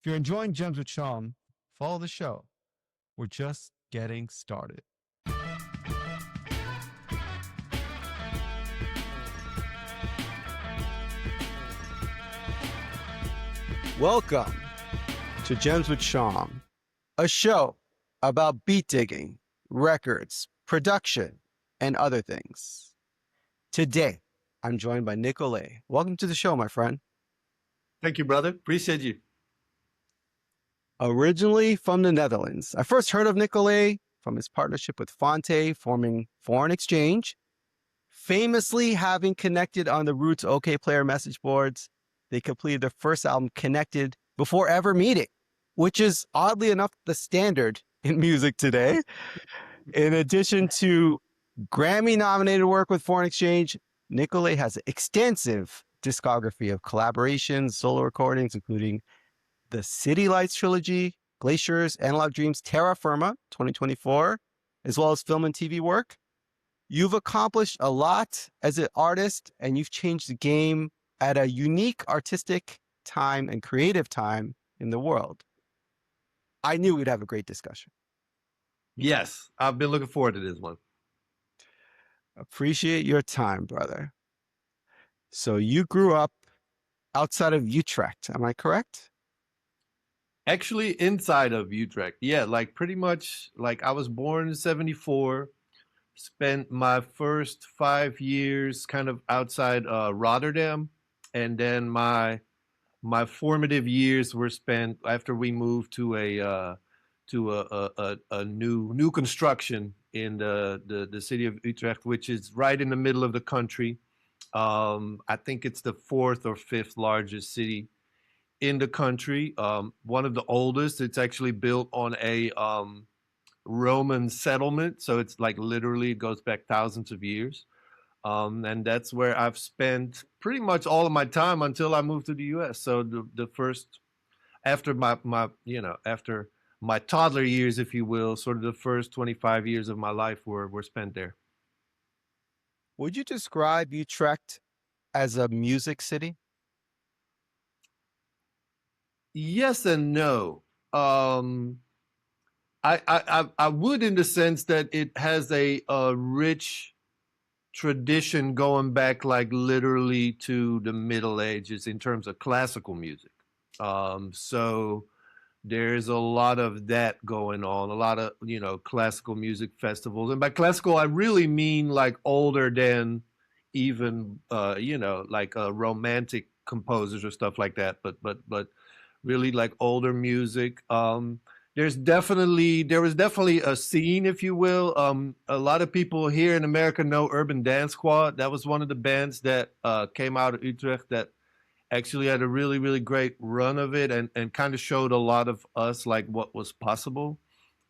If you're enjoying Gems with Shom, follow the show. We're just getting started. Welcome to Gems with Shom, a show about beat digging, records, production, and other things. Today, I'm joined by Nicolay. Welcome to the show, my friend. Thank you, brother. Appreciate you. Originally from the Netherlands, I first heard of Nicolay from his partnership with Phonte, forming Foreign Exchange. Famously having connected on the Roots Okayplayer message boards, they completed their first album, Connected, before ever meeting, which is oddly enough the standard in music today. In addition to Grammy-nominated work with Foreign Exchange, Nicolay has an extensive discography of collaborations, solo recordings, including the City Lights trilogy, Glaciers, Analog Dreams, Terra Firma, 2024, as well as film and TV work. You've accomplished a lot as an artist, and you've changed the game at a unique artistic time and creative time in the world. I knew we'd have a great discussion. Yes, I've been looking forward to this one. Appreciate your time, brother. So you grew up outside of Utrecht, am I correct? Actually, inside of Utrecht. Yeah, like pretty much like I was born in 74, spent my first 5 years kind of outside Rotterdam, and then my formative years were spent after we moved to a new construction in the city of Utrecht, which is right in the middle of the country. I think it's the fourth or fifth largest city in the country. One of the oldest. It's actually built on a Roman settlement, so it's like literally goes back thousands of years. And that's where I've spent pretty much all of my time until I moved to the U.S. So the first, after after my toddler years, if you will, sort of the first 25 years of my life were spent there. Would you describe Utrecht as a music city? Yes and no. I would, in the sense that it has a rich tradition going back like literally to the Middle Ages in terms of classical music. So there's a lot of that going on, a lot of, classical music festivals. And by classical, I really mean like older than even, like romantic composers or stuff like that, but really like older music. There was definitely a scene, if you will. A lot of people here in America know Urban Dance Squad. That was one of the bands that came out of Utrecht that actually had a really, really great run of it, and kind of showed a lot of us like what was possible.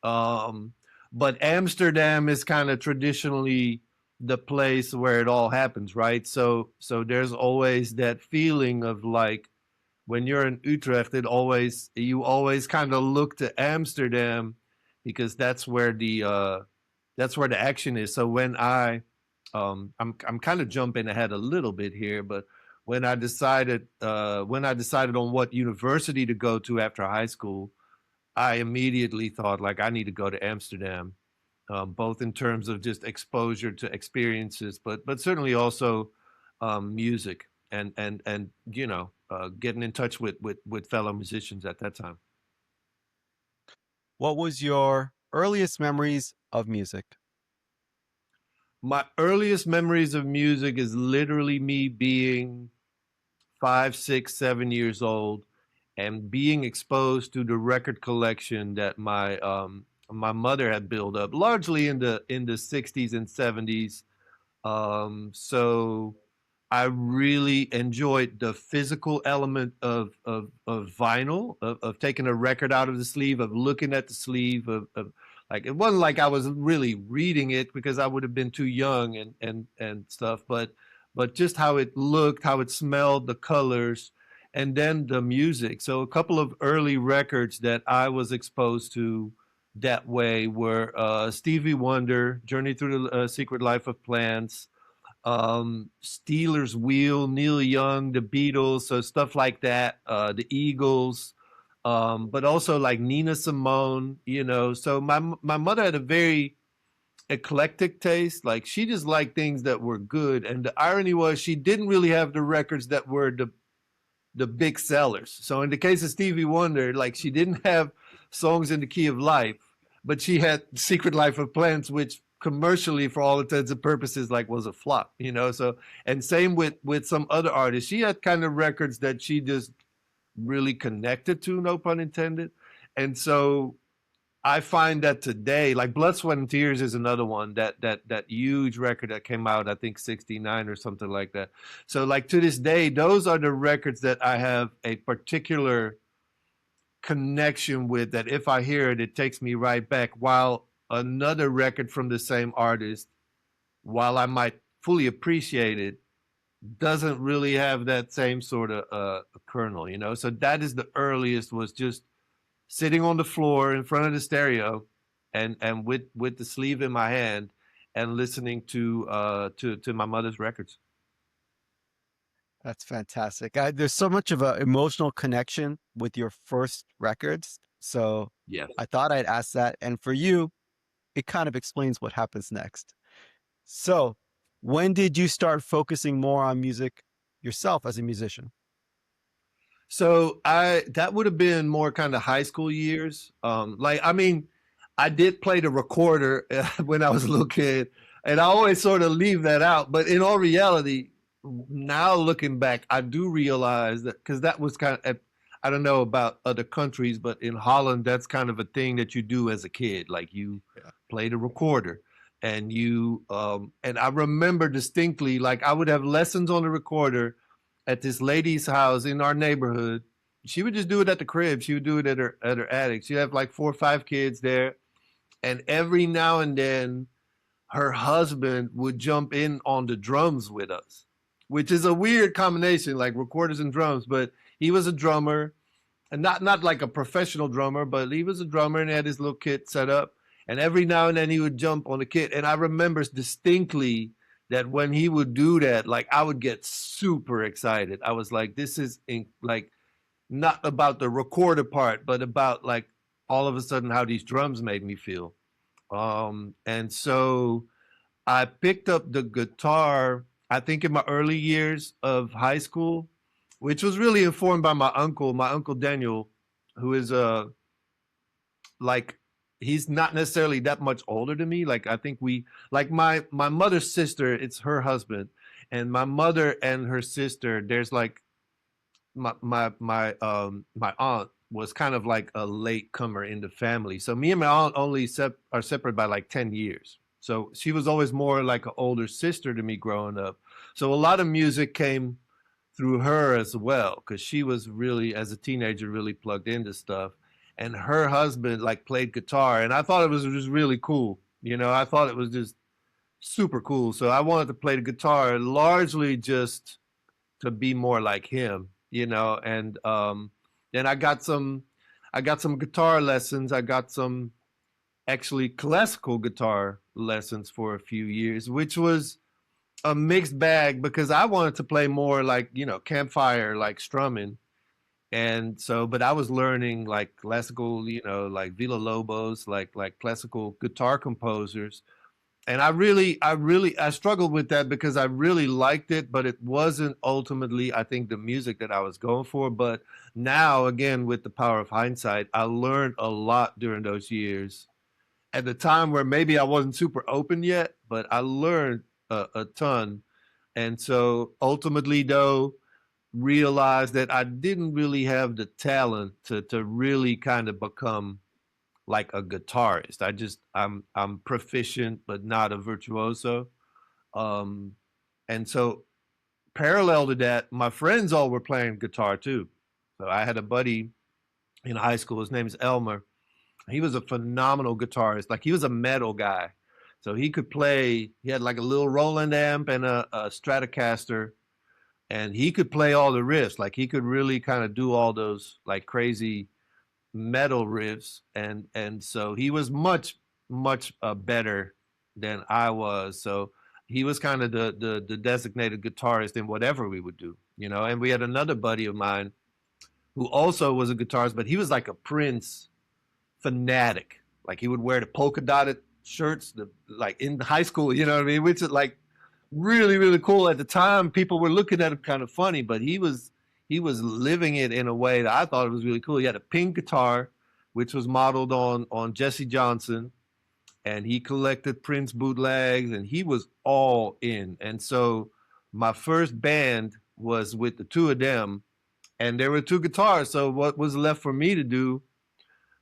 But Amsterdam is kind of traditionally the place where it all happens, right? So there's always that feeling of like, when you're in Utrecht, you always kind of look to Amsterdam, because that's where the action is. So when I'm kind of jumping ahead a little bit here, but when I decided on what university to go to after high school, I immediately thought like I need to go to Amsterdam, both in terms of just exposure to experiences, but certainly also music and getting in touch with fellow musicians at that time. What was your earliest memories of music? My earliest memories of music is literally me being 5, 6, 7 years old and being exposed to the record collection that my mother had built up, largely in the 60s and 70s. So I really enjoyed the physical element of vinyl, of taking a record out of the sleeve, of looking at the sleeve, of like, it wasn't like I was really reading it because I would have been too young and stuff, but just how it looked, how it smelled, the colors, and then the music. So a couple of early records that I was exposed to that way were Stevie Wonder, Journey Through the Secret Life of Plants, Steeler's Wheel, Neil Young, the Beatles, so stuff like that, the Eagles, but also like Nina Simone, you know. So my mother had a very eclectic taste. Like she just liked things that were good. And the irony was she didn't really have the records that were the big sellers. So in the case of Stevie Wonder, like she didn't have songs in the key of life, but she had Secret Life of Plants, which commercially for all intents and purposes like was a flop, you know. So and same with some other artists. She had kind of records that she just really connected to, no pun intended. And so I find that today, like Blood, Sweat, and Tears is another one, that huge record that came out, I think 69 or something like that. So like to this day, those are the records that I have a particular connection with, that if I hear it, it takes me right back. While another record from the same artist, while I might fully appreciate it, doesn't really have that same sort of kernel, you know? So that is the earliest, was just sitting on the floor in front of the stereo and with the sleeve in my hand and listening to my mother's records. That's fantastic. There's so much of an emotional connection with your first records. So Yes. I thought I'd ask that. And for you, it kind of explains what happens next. So when did you start focusing more on music yourself as a musician? So I that would have been more kind of high school years. Like I mean, I did play the recorder when I was a little kid, and I always sort of leave that out. But in all reality, now looking back, I do realize that, because that was kind of, I don't know about other countries, but in Holland, that's kind of a thing that you do as a kid. Like you play the recorder, and and I remember distinctly, like I would have lessons on the recorder at this lady's house in our neighborhood. She would just do it at the crib. She would do it at her attic. She'd have like 4 or 5 kids there, and every now and then her husband would jump in on the drums with us, which is a weird combination, like recorders and drums. But he was a drummer, and not like a professional drummer, but he was a drummer and he had his little kit set up. And every now and then he would jump on the kit. And I remember distinctly that when he would do that, like I would get super excited. I was like, this is like not about the recorder part, but about like all of a sudden how these drums made me feel. And so I picked up the guitar, I think in my early years of high school, which was really informed by my uncle Daniel, who is like, he's not necessarily that much older than me. Like I think like my mother's sister, it's her husband, and my mother and her sister, there's like my aunt was kind of like a late comer in the family. So me and my aunt only are separate by like 10 years. So she was always more like an older sister to me growing up. So a lot of music came through her as well, because she was really, as a teenager, really plugged into stuff. And her husband like played guitar, and I thought it was just really cool. You know, I thought it was just super cool. So I wanted to play the guitar largely just to be more like him, you know. And then I got some guitar lessons. I got some actually classical guitar lessons for a few years, which was a mixed bag, because I wanted to play more like, you know, campfire, like strumming. And so, but I was learning like classical, you know, like Villa Lobos, like classical guitar composers. And I struggled with that because I really liked it, but it wasn't ultimately, I think, the music that I was going for. But now, again, with the power of hindsight, I learned a lot during those years. At the time where maybe I wasn't super open yet, but I learned a ton. And so ultimately, though, realized that I didn't really have the talent to really kind of become like a guitarist. I'm proficient but not a virtuoso. Um, and so parallel to that, my friends all were playing guitar too. So I had a buddy in high school. His name's Elmer. He was a phenomenal guitarist. Like he was a metal guy. So he could play. He had like a little Roland amp and a Stratocaster, and he could play all the riffs. Like he could really kind of do all those like crazy metal riffs, and so he was much better than I was. So he was kind of the designated guitarist in whatever we would do, you know. And we had another buddy of mine who also was a guitarist, but he was like a Prince fanatic. Like he would wear the polka dotted shirts, like in high school, you know what I mean? Which is like really, really cool. At the time, people were looking at him kind of funny, but he was living it in a way that I thought it was really cool. He had a pink guitar, which was modeled on Jesse Johnson, and he collected Prince bootlegs, and he was all in. And so my first band was with the two of them, and there were two guitars. So what was left for me to do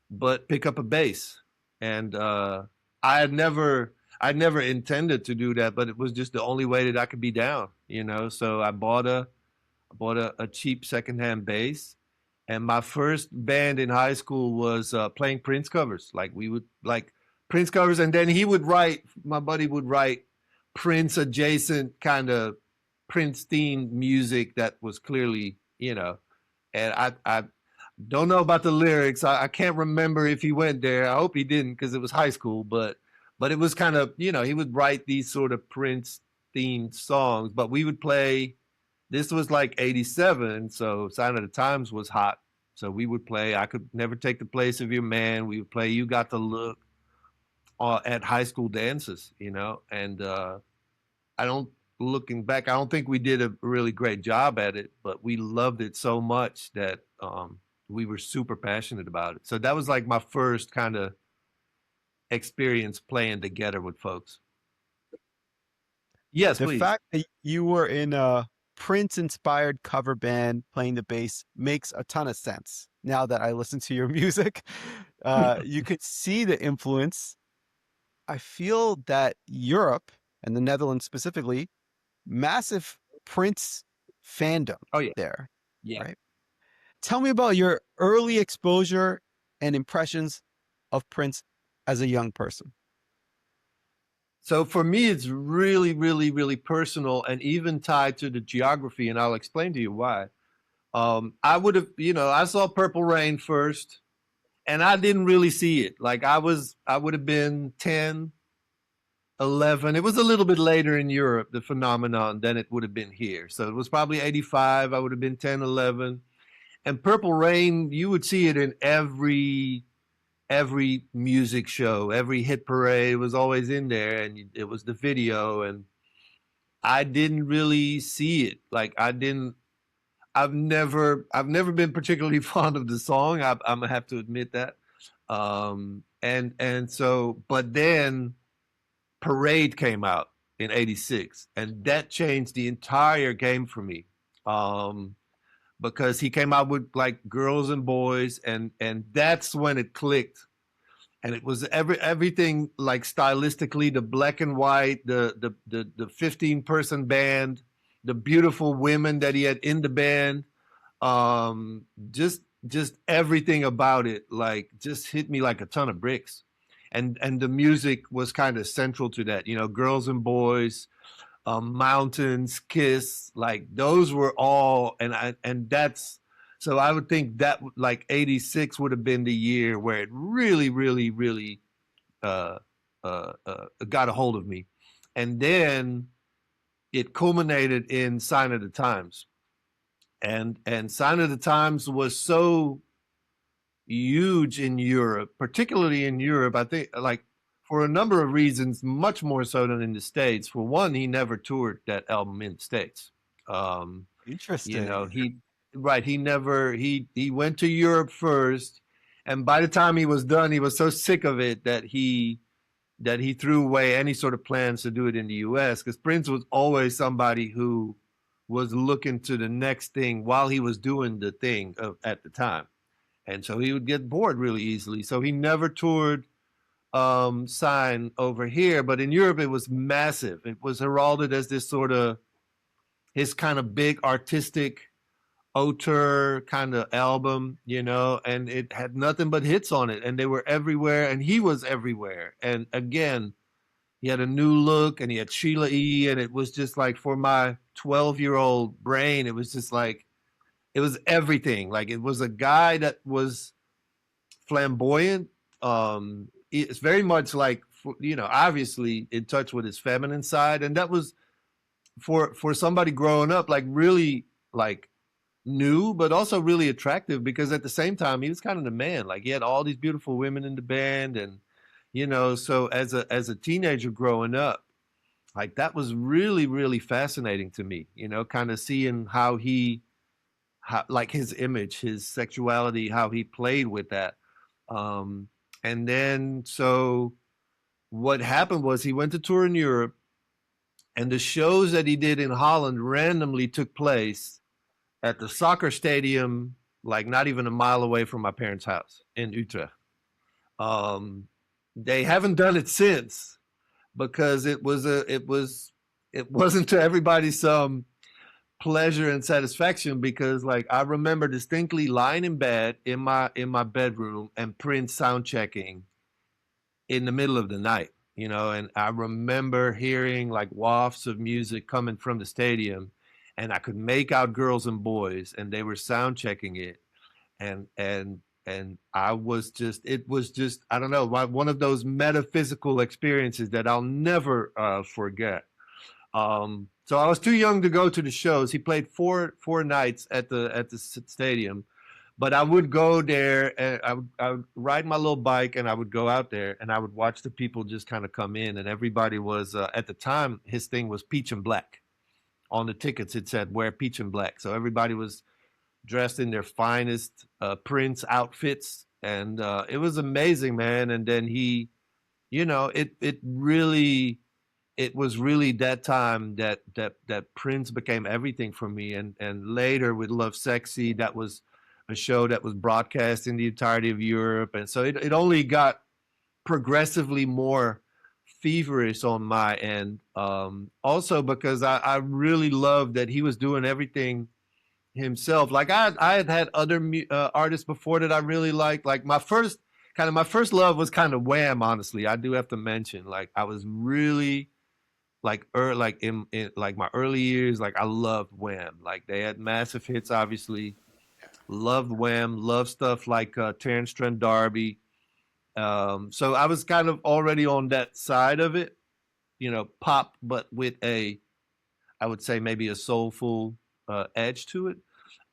but pick up a bass? And I never intended to do that, but it was just the only way that I could be down, you know. So I bought a cheap secondhand bass, and my first band in high school was playing Prince covers. Like we would like Prince covers, and then my buddy would write Prince adjacent kind of Prince themed music that was clearly, you know, and I don't know about the lyrics. I can't remember if he went there. I hope he didn't because it was high school, but it was kind of, you know, he would write these sort of Prince themed songs, but we would play. This was like 87, so Sign of the Times was hot. So we would play I Could Never Take the Place of Your Man. We would play You Got the Look at high school dances, you know. And I don't, looking back, I don't think we did a really great job at it, but we loved it so much that we were super passionate about it. So that was like my first kind of experience playing together with folks. Yes, The please. fact that you were in a Prince-inspired cover band playing the bass makes a ton of sense now that I listen to your music. You could see the influence. I feel that Europe and the Netherlands specifically, massive Prince fandom Oh yeah, there, yeah. right? Tell me about your early exposure and impressions of Prince as a young person. So for me, it's really, really, really personal and even tied to the geography, and I'll explain to you why. I would have, you know, I saw Purple Rain first, and I didn't really see it. Like I would have been 10, 11. It was a little bit later in Europe, the phenomenon, than it would have been here. So it was probably 85. I would have been 10, 11. And Purple Rain, you would see it in every music show, every hit parade was always in there, and it was the video. And I didn't really see it. Like I didn't. I've never been particularly fond of the song. I'm gonna have to admit that. And so, but then Parade came out in '86, and that changed the entire game for me. Um, because he came out with like Girls and Boys, and that's when it clicked. And it was everything like stylistically, the black and white, the 15-person band, the beautiful women that he had in the band, um, just just everything about it like just hit me like a ton of bricks. And the music was kind of central to that, you know, Girls and Boys, Mountains, Kiss, like those were all, and that's, so I would think that like '86 would have been the year where it really, really, really uh, got a hold of me, and then it culminated in Sign of the Times, and Sign of the Times was so huge in Europe, particularly in Europe. I think like for a number of reasons, much more so than in the States. For one, he never toured that album in the States. Um, you know, Interesting. he never he went to Europe first, and by the time he was done, he was so sick of it that he threw away any sort of plans to do it in the US, because Prince was always somebody who was looking to the next thing while he was doing the thing at the time. And so he would get bored really easily. So he never toured Sign over here, but in Europe it was massive. It was heralded as this sort of his kind of big artistic auteur kind of album, you know, and it had nothing but hits on it, and they were everywhere, and he was everywhere. And again, he had a new look, and he had Sheila E, and it was just like for my 12-year-old brain, it was just like it was everything. Like it was a guy that was flamboyant. It's very much like, you know, obviously in touch with his feminine side, and that was for somebody growing up like really like new, but also really attractive because at the same time he was kind of the man. Like he had all these beautiful women in the band, and so as a teenager growing up, like that was really really fascinating to me. Kind of seeing like his image, his sexuality, how he played with that. Um, and then so what happened was he went to tour in Europe, and the shows that he did in Holland randomly took place at the soccer stadium, like not even a mile away from my parents' house in Utrecht. Um, they haven't done it since because it wasn't to everybody's pleasure and satisfaction, because like I remember distinctly lying in bed in my bedroom and Prince sound checking in the middle of the night, and I remember hearing like wafts of music coming from the stadium, and I could make out girls and boys, and they were sound checking it, and it was just, I don't know, one of those metaphysical experiences that I'll never forget. So I was too young to go to the shows. He played four nights at the stadium, but I would go there and I would ride my little bike and I would go out there and I would watch the people just kind of come in, and everybody was at the time his thing was peach and black. On the tickets it said wear peach and black, so everybody was dressed in their finest Prince outfits, and it was amazing, man. And then it was really that time that Prince became everything for me. And later with Love Sexy, that was a show that was broadcast in the entirety of Europe, and so it only got progressively more feverish on my end. Also because I really loved that he was doing everything himself. Like I had other artists before that I really liked. Like my first love was kind of Wham. Honestly, I do have to mention, like I was really like in like my early years, like I loved Wham. Like they had massive hits, obviously. Loved Wham. Loved stuff like Terrence Trent D'Arby. So I was kind of already on that side of it, pop, but with I would say maybe a soulful edge to it.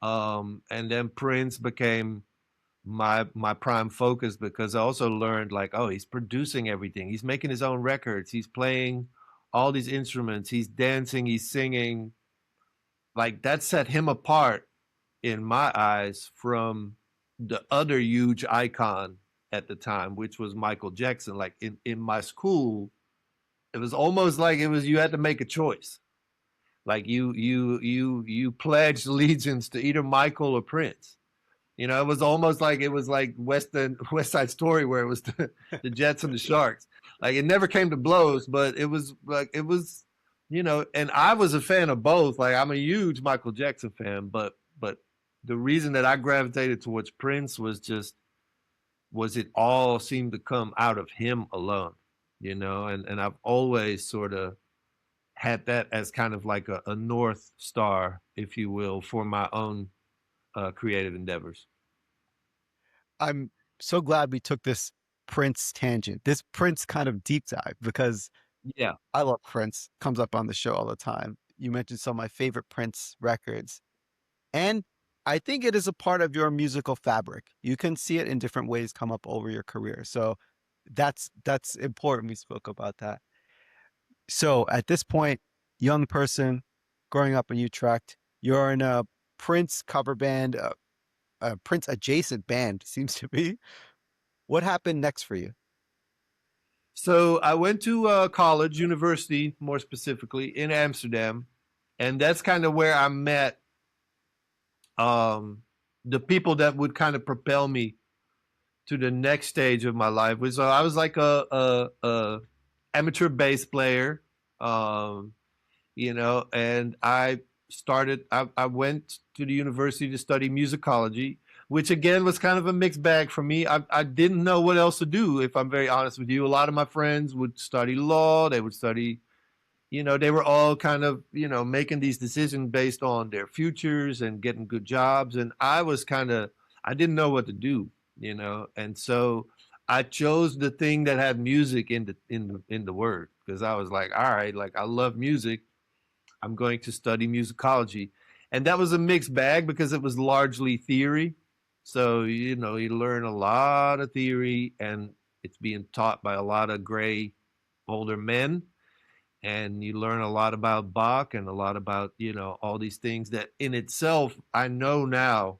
And then Prince became my prime focus because I also learned like, oh, he's producing everything. He's making his own records. He's playing all these instruments. He's dancing. He's singing. Like that set him apart in my eyes from the other huge icon at the time, which was Michael Jackson. Like in my school, it was almost like you had to make a choice. Like you pledged allegiance to either Michael or Prince. It was almost like it was like West Side Story, where it was the Jets and the Sharks. Like it never came to blows, but it was like and I was a fan of both. Like I'm a huge Michael Jackson fan, but the reason that I gravitated towards Prince was it all seemed to come out of him alone, and I've always sort of had that as kind of like a North Star, if you will, for my own creative endeavors. I'm so glad we took this Prince tangent, this Prince kind of deep dive, because Yeah. I love Prince. Comes up on the show all the time. You mentioned some of my favorite Prince records, and I think it is a part of your musical fabric. You can see it in different ways come up over your career. So that's important. We spoke about that. So at this point, young person growing up in Utrecht, you're in a Prince cover band, a Prince adjacent band, seems to be. What happened next for you? So I went to college, university, more specifically in Amsterdam, and that's kind of where I met the people that would kind of propel me to the next stage of my life. So I was like a amateur bass player, um, and I went to the university to study musicology, which again was kind of a mixed bag for me. I didn't know what else to do, if I'm very honest with you. A lot of my friends would study law, they would study, they were all kind of, making these decisions based on their futures and getting good jobs. And I didn't know what to do, and so I chose the thing that had music in the word, because I was like, all right, like I love music. I'm going to study musicology. And that was a mixed bag because it was largely theory. So, you know, you learn a lot of theory and it's being taught by a lot of gray older men. And you learn a lot about Bach and a lot about, you know, all these things that in itself, I know now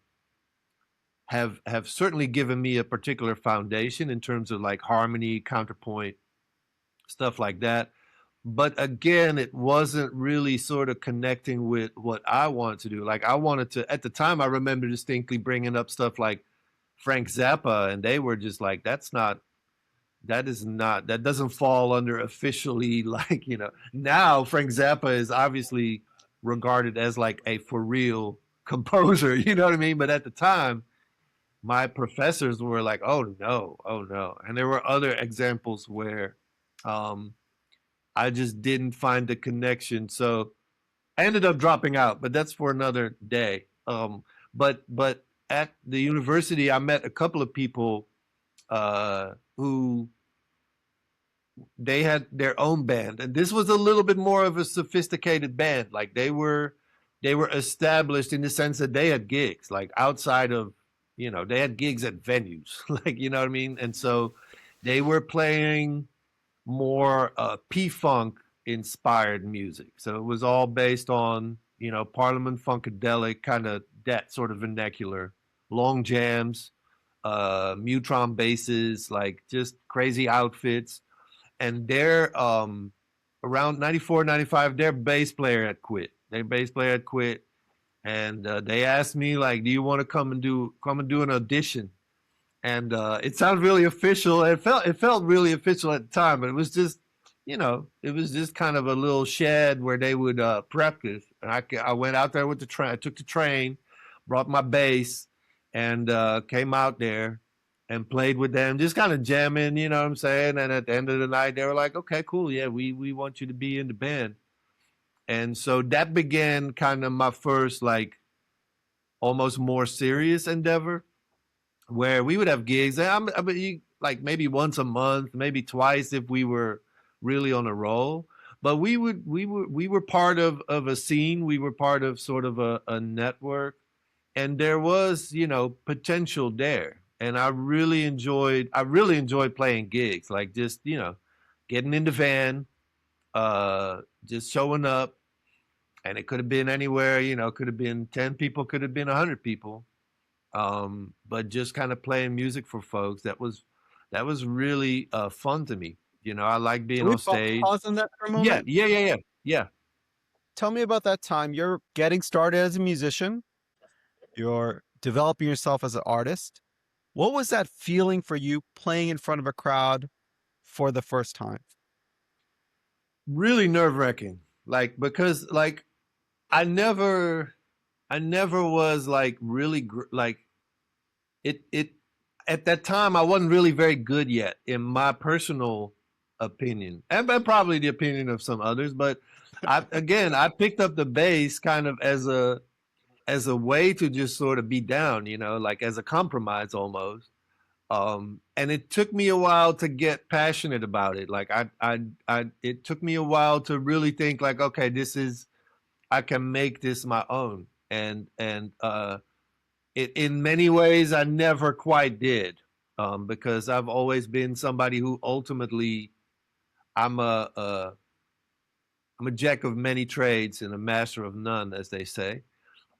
have certainly given me a particular foundation in terms of like harmony, counterpoint, stuff like that. But again, it wasn't really sort of connecting with what I wanted to do. Like I wanted to, at the time, I remember distinctly bringing up stuff like Frank Zappa, and they were just like, that doesn't fall under officially like, you know, now Frank Zappa is obviously regarded as like a for real composer, you know what I mean? But at the time, my professors were like, oh no, oh no. And there were other examples where um, I just didn't find the connection. So I ended up dropping out, but that's for another day. But at the university, I met a couple of people who they had their own band, and this was a little bit more of a sophisticated band. Like they were established in the sense that they had gigs, like outside of, you know, they had gigs at venues, like, you know what I mean. And so they were playing more P-Funk inspired music. So it was all based on, you know, Parliament Funkadelic, kind of that sort of vernacular, long jams, Mutron basses, like just crazy outfits. And they're around 94, 95, their bass player had quit. Their bass player had quit. And they asked me like, do you want to come and do an audition? And it sounded really official. It felt really official at the time, but it was just, you know, it was just kind of a little shed where they would practice. And I went out there with the train. I took the train, brought my bass, and came out there and played with them, just kind of jamming, you know what I'm saying? And at the end of the night, they were like, okay, cool. Yeah, we want you to be in the band. And so that began kind of my first, like, almost more serious endeavor where we would have gigs. I mean, like maybe once a month, maybe twice if we were really on a roll. But we were part of a scene. We were part of sort of a network, and there was, you know, potential there. And I really enjoyed playing gigs, like just, you know, getting in the van, just showing up, and it could have been anywhere, you know, could have been 10 people, could have been 100 people. But just kind of playing music for folks, that was really fun to me. You know, I like being Can we on stage. pause on that for a Yeah, moment? yeah. Tell me about that time. You're getting started as a musician. You're developing yourself as an artist. What was that feeling for you playing in front of a crowd for the first time? Really nerve wracking. Like, because like I never was like really like it at that time I wasn't really very good yet in my personal opinion, and probably the opinion of some others. But I picked up the bass kind of as a way to just sort of be down, you know, like as a compromise almost. And it took me a while to get passionate about it. Like it took me a while to really think like, okay, I can make this my own. And it, in many ways, I never quite did, because I've always been somebody who ultimately I'm I'm a jack of many trades and a master of none, as they say.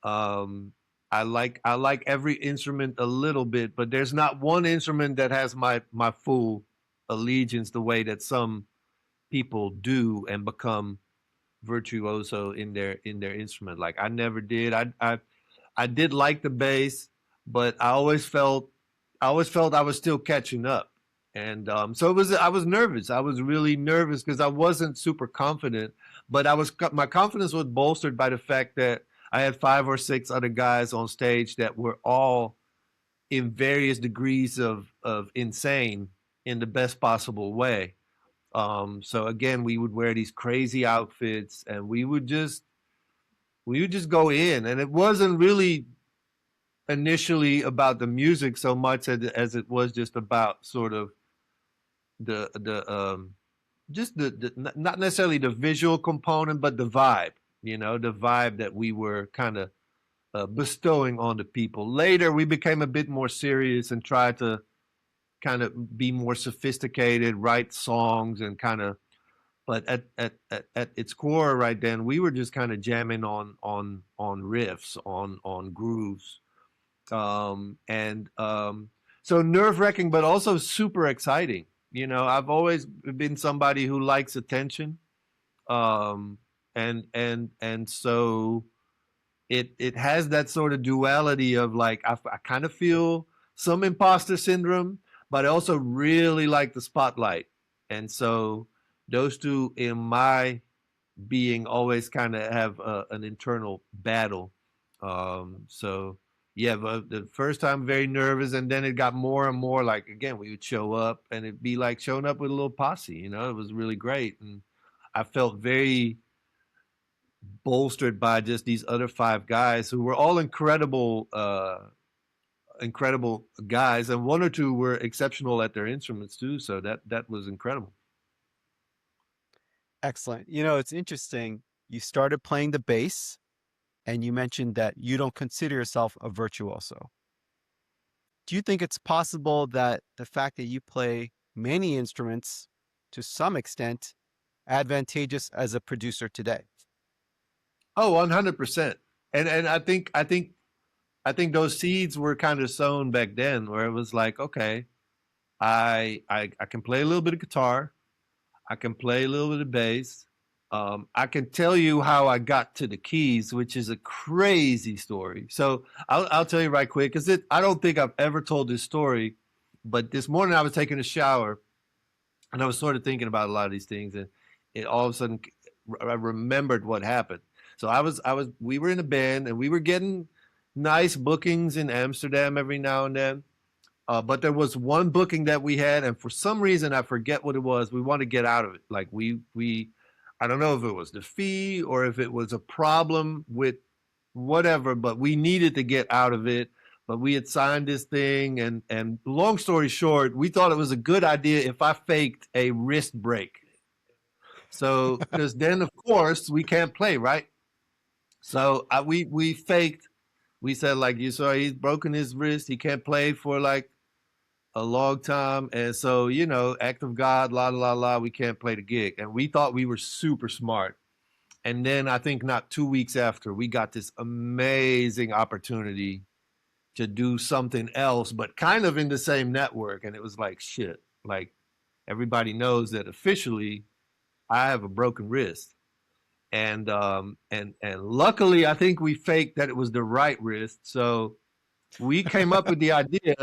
Um, I like every instrument a little bit, but there's not one instrument that has my full allegiance the way that some people do and become virtuoso in their instrument. Like I never did. I did like the bass, but I always felt I was still catching up. And so it was I was nervous. I was really nervous because I wasn't super confident, but my confidence was bolstered by the fact that I had 5 or 6 other guys on stage that were all in various degrees of insane in the best possible way. So again, we would wear these crazy outfits and we would just go in, and it wasn't really initially about the music so much as it was just about sort of the just not necessarily the visual component, but the vibe, you know, the vibe that we were kind of bestowing on the people. Later, we became a bit more serious and tried to kind of be more sophisticated, write songs and kind of. But at its core, right then, we were just kind of jamming on riffs, on grooves, and so nerve-wracking, but also super exciting. You know, I've always been somebody who likes attention, um, and so it has that sort of duality of like I kind of feel some imposter syndrome, but I also really like the spotlight, and so those two in my being always kind of have an internal battle. So yeah, but the first time very nervous, and then it got more and more like again we would show up and it'd be like showing up with a little posse. You know, it was really great, and I felt very bolstered by just these other five guys who were all incredible guys, and one or two were exceptional at their instruments too. So that was incredible. Excellent. You know, it's interesting. You started playing the bass and you mentioned that you don't consider yourself a virtuoso. Do you think it's possible that the fact that you play many instruments to some extent advantageous as a producer today? Oh, 100%. And I think those seeds were kind of sown back then, where it was like, okay, I can play a little bit of guitar, I can play a little bit of bass. I can tell you how I got to the keys, which is a crazy story. So I'll tell you right quick, because I don't think I've ever told this story, but this morning I was taking a shower and I was sort of thinking about a lot of these things, and it all of a sudden I remembered what happened. So we were in a band and we were getting nice bookings in Amsterdam every now and then. But there was one booking that we had, and for some reason I forget what it was. We wanted to get out of it. Like I don't know if it was the fee or if it was a problem with whatever, but we needed to get out of it. But we had signed this thing, and long story short, we thought it was a good idea if I faked a wrist break. So because then of course we can't play, right? So we faked. We said like you saw he's broken his wrist. He can't play for like a long time. And so, you know, act of God, la la la, we can't play the gig. And we thought we were super smart. And then I think not 2 weeks after, we got this amazing opportunity to do something else, but kind of in the same network. And it was like, shit, like everybody knows that officially I have a broken wrist. And luckily I think we faked that it was the right wrist. So we came up with the idea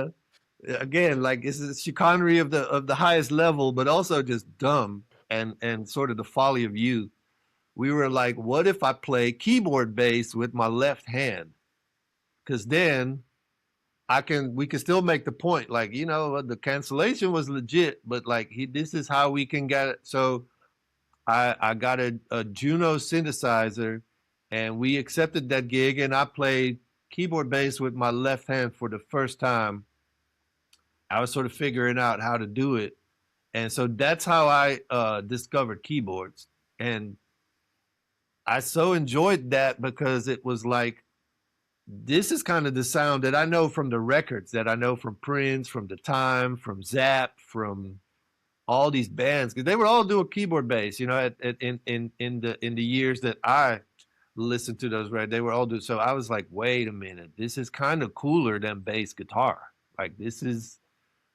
again, like this is chicanery of the highest level, but also just dumb and sort of the folly of youth. We were like, what if I play keyboard bass with my left hand? Because then we can still make the point, like, you know, the cancellation was legit, but like this is how we can get it. So I got a Juno synthesizer, and we accepted that gig, and I played keyboard bass with my left hand for the first time. I was sort of figuring out how to do it. And so that's how I discovered keyboards. And I so enjoyed that because it was like, this is kind of the sound that I know from the records, that I know from Prince, from The Time, from Zapp, from all these bands, because they were all doing keyboard bass, you know, in the years that I listened to those, right? They were all doing. So I was like, wait a minute, this is kind of cooler than bass guitar. Like this is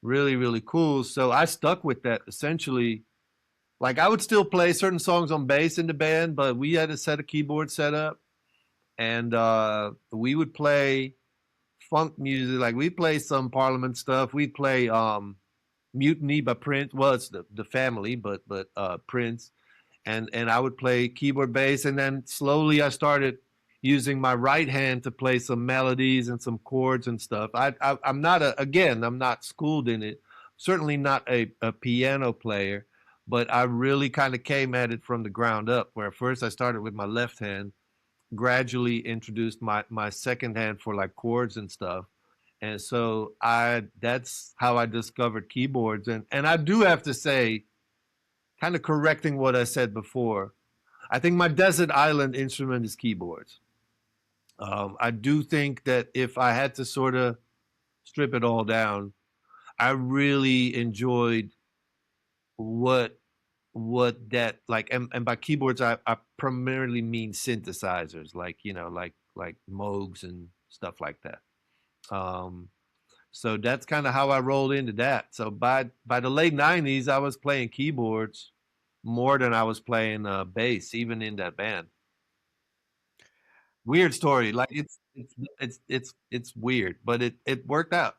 really, really cool. So I stuck with that essentially. Like I would still play certain songs on bass in the band, but we had a set of keyboards set up, and we would play funk music. Like we play some Parliament stuff. We play Mutiny by Prince. Well, it's the family, but Prince, and I would play keyboard bass, and then slowly I started using my right hand to play some melodies and some chords and stuff. I'm not I'm not schooled in it. Certainly not a piano player, but I really kind of came at it from the ground up. Where first I started with my left hand, gradually introduced my second hand for like chords and stuff. And so that's how I discovered keyboards. And I do have to say, kind of correcting what I said before, I think my desert island instrument is keyboards. I do think that if I had to sort of strip it all down, I really enjoyed what that like, and by keyboards I primarily mean synthesizers, like like Moogs and stuff like that. Um, so that's kind of how I rolled into that. So by the late '90s, I was playing keyboards more than I was playing bass, even in that band. Weird story. Like it's weird, but it worked out.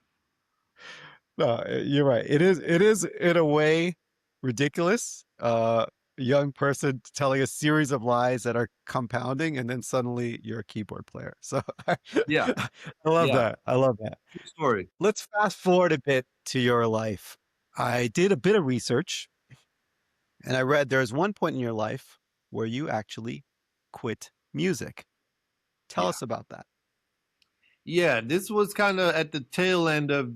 No, you're right. It is in a way ridiculous. A young person telling a series of lies that are compounding, and then suddenly you're a keyboard player. So Yeah, I love yeah. that. I love that. True story. Let's fast forward a bit to your life. I did a bit of research and I read there's one point in your life where you actually quit music. Tell Yeah. us about that. Yeah, this was kind of at the tail end of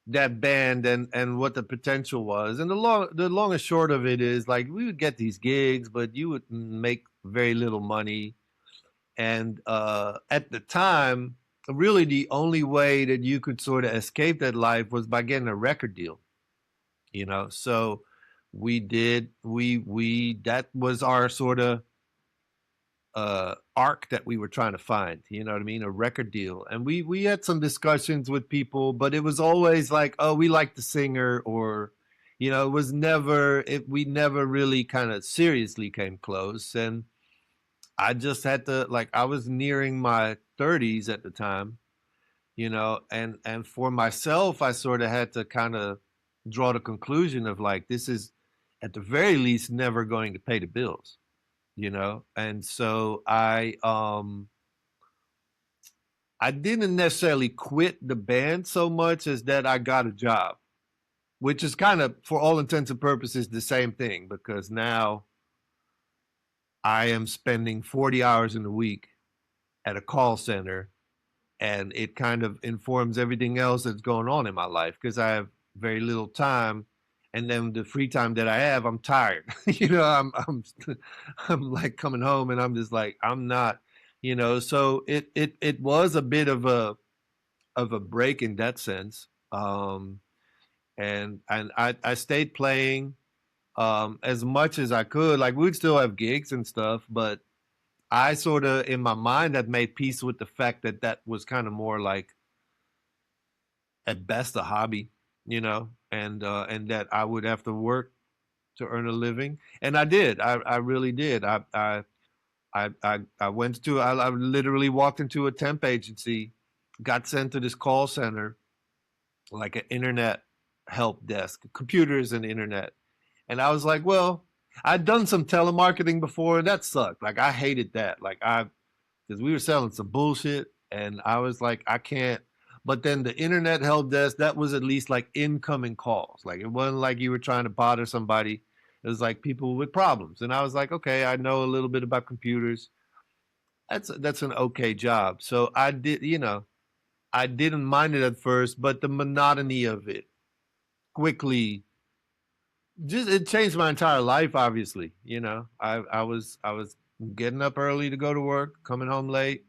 that band and what the potential was. And the long and short of it is, like, we would get these gigs, but you would make very little money. And at the time, really the only way that you could sort of escape that life was by getting a record deal, you know. So we that was our sort of arc that we were trying to find, you know what I mean, a record deal. And we had some discussions with people, but it was always like, oh, we like the singer, or it was never it we never really kind of seriously came close. And I just had to, like, I was nearing my 30s at the time, and for myself I sort of had to kind of draw the conclusion of, like, this is at the very least never going to pay the bills, and so I didn't necessarily quit the band so much as that I got a job, which is kind of, for all intents and purposes, the same thing, because now I am spending 40 hours in a week at a call center, and it kind of informs everything else that's going on in my life, because I have very little time, and then the free time that I have, I'm tired. I'm like coming home, and I'm just like, I'm not, So it was a bit of a break in that sense. And I stayed playing as much as I could. Like, we'd still have gigs and stuff, but I sort of, in my mind, had made peace with the fact that that was kind of more like, at best, a hobby, and that I would have to work to earn a living. And I did. I really did. I went to, I literally walked into a temp agency, got sent to this call center, like an internet help desk, computers and internet. And I was like, well, I'd done some telemarketing before, and that sucked. Like, I hated that. Like, because we were selling some bullshit, and I was like, I can't. But then the internet help desk, that was at least like incoming calls. Like, it wasn't like you were trying to bother somebody. It was like people with problems. And I was like, okay, I know a little bit about computers. That's an okay job. So I did, I didn't mind it at first, but the monotony of it quickly, just, it changed my entire life. Obviously, I was getting up early to go to work, coming home late,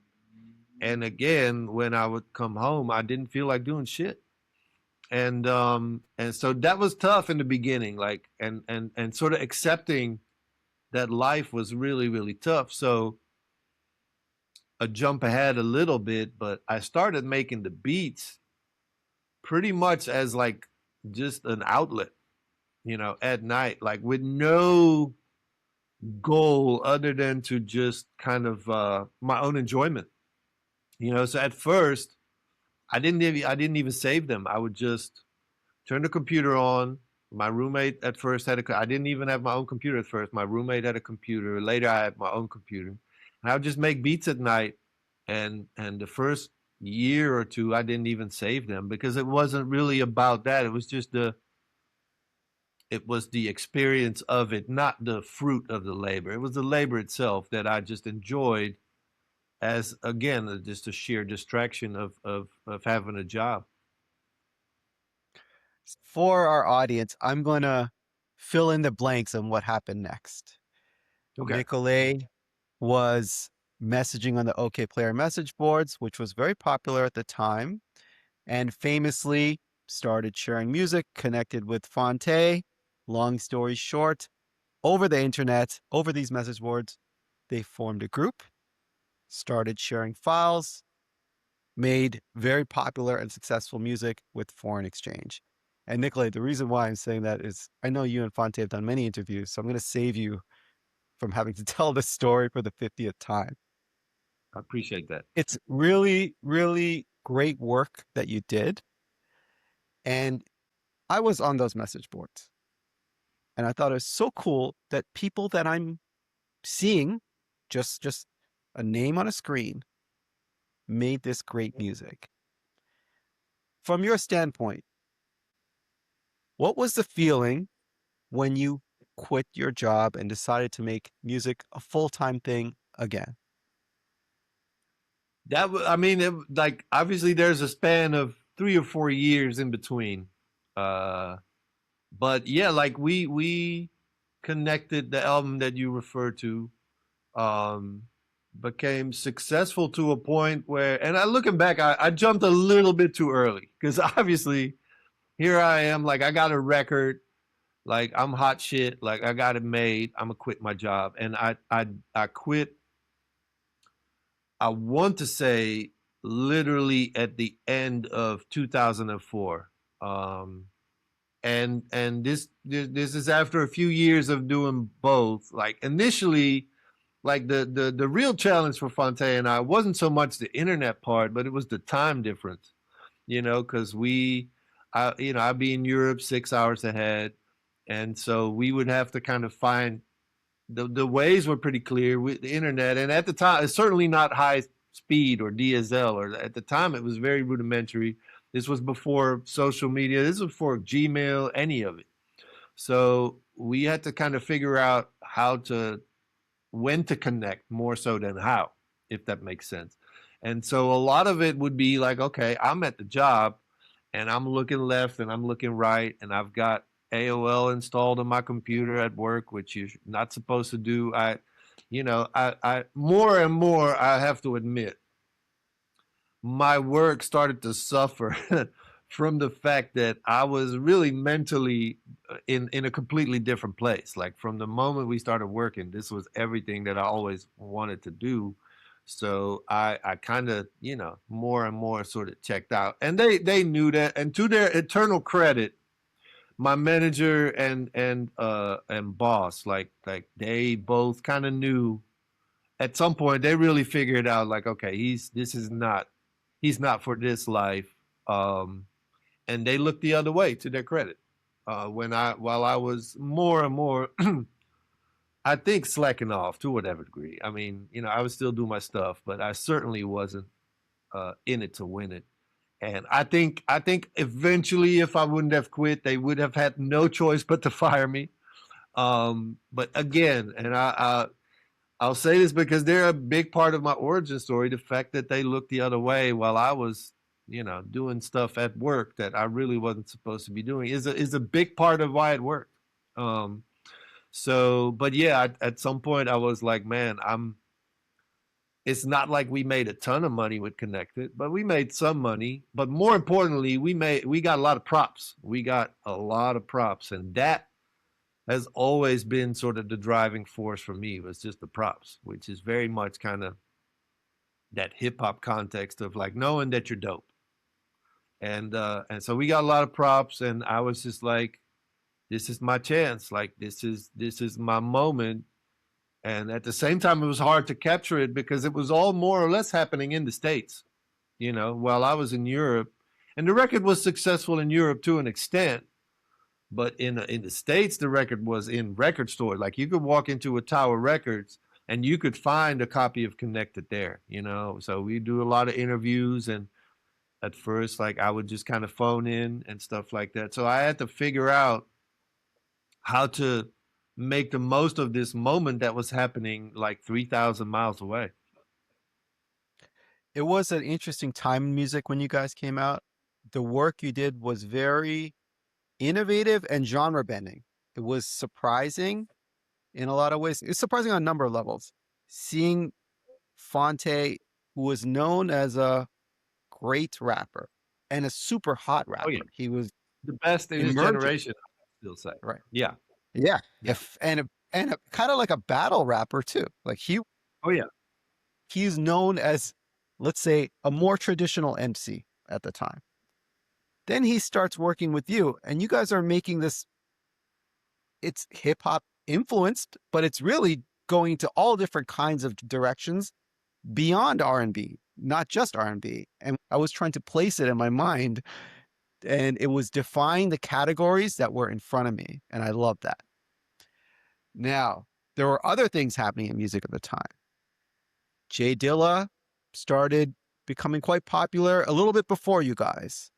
and again, when I would come home, I didn't feel like doing shit. And so that was tough in the beginning, like, and sort of accepting that life was really, really tough. So a jump ahead a little bit, but I started making the beats pretty much as, like, just an outlet, at night, like, with no goal other than to just kind of my own enjoyment. So at first I didn't even save them. I would just turn the computer on. My roommate at first had I didn't even have my own computer at first. My roommate had a computer. Later I had my own computer. And I would just make beats at night. And the first year or two I didn't even save them, because it wasn't really about that. It was the experience of it, not the fruit of the labor. It was the labor itself that I just enjoyed, as, again, just a sheer distraction of having a job. For our audience, I'm going to fill in the blanks on what happened next. Okay. Nicolay was messaging on the Okayplayer message boards, which was very popular at the time, and famously started sharing music, connected with Phonte. Long story short, over the internet, over these message boards, they formed a group, started sharing files, made very popular and successful music with foreign exchange. And Nicolay, the reason why I'm saying that is I know you and Phonte have done many interviews, so I'm going to save you from having to tell this story for the 50th time. I appreciate that. It's really, really great work that you did. And I was on those message boards. And I thought it was so cool that people that I'm seeing, just a name on a screen, made this great music. From your standpoint, what was the feeling when you quit your job and decided to make music a full-time thing again? I mean, like obviously there's a span of 3 or 4 years in between. Uh, but yeah, like we connected. The album that you referred to um, became successful to a point where, and I looking back, I jumped a little bit too early because obviously here I am, like I got a record, like I'm hot shit, like I got it made. I'm gonna quit my job, and I quit. I want to say literally at the end of 2004. Um, and this is after a few years of doing both. Like initially, like the real challenge for Phonte and I wasn't so much the internet part, but it was the time difference. Because I'd be in Europe 6 hours ahead, and so we would have to kind of find the ways were pretty clear with the internet, and at the time it's certainly not high speed or DSL, or at the time it was very rudimentary. This was before social media. This was before Gmail, any of it. So we had to kind of figure out when to connect more so than how, if that makes sense. And so a lot of it would be like, okay, I'm at the job and I'm looking left and I'm looking right, and I've got AOL installed on my computer at work, which you're not supposed to do. I more and more, I have to admit, my work started to suffer from the fact that I was really mentally in a completely different place. Like from the moment we started working, this was everything that I always wanted to do. So I kind of, more and more sort of checked out. And they knew that. And to their eternal credit, my manager and boss, like they both kind of knew at some point. They really figured out like, okay, he's not for this life. And they looked the other way, to their credit. While I was more and more, I think, slacking off to whatever degree. I mean, I was still doing my stuff, but I certainly wasn't in it to win it. And I think eventually, if I wouldn't have quit, they would have had no choice but to fire me. But again, and I'll say this because they're a big part of my origin story. The fact that they looked the other way while I was, doing stuff at work that I really wasn't supposed to be doing is a big part of why it worked. Um, but yeah, at some point I was like, man, it's not like we made a ton of money with Connected, but we made some money. But more importantly, we got a lot of props. We got a lot of props, and that has always been sort of the driving force for me, was just the props, which is very much kind of that hip hop context of like knowing that you're dope. And so we got a lot of props, and I was just like, this is my chance. Like this is my moment. And at the same time, it was hard to capture it because it was all more or less happening in the States, while I was in Europe. And the record was successful in Europe to an extent, but in the States, the record was in record stores. Like you could walk into a Tower Records and you could find a copy of Connected there, So we do a lot of interviews, and at first, like I would just kind of phone in and stuff like that. So I had to figure out how to make the most of this moment that was happening like 3,000 miles away. It was an interesting time in music when you guys came out. The work you did was very innovative and genre bending. It was surprising in a lot of ways. It's surprising on a number of levels. Seeing Phonte, who was known as a great rapper and a super hot Oh yeah, rapper. He was the best in his emerging, generation, I would still say. right? Yeah, Yeah. yeah. If and a kind of like a battle rapper too. Like Oh yeah. he's known as, let's say, a more traditional MC at the time. Then he starts working with you, and you guys are making this, it's hip hop influenced, but it's really going to all different kinds of directions beyond R&B, not just R&B. And I was trying to place it in my mind, and it was defying the categories that were in front of me, and I love that. Now, there were other things happening in music at the time. Jay Dilla started becoming quite popular a little bit before you guys.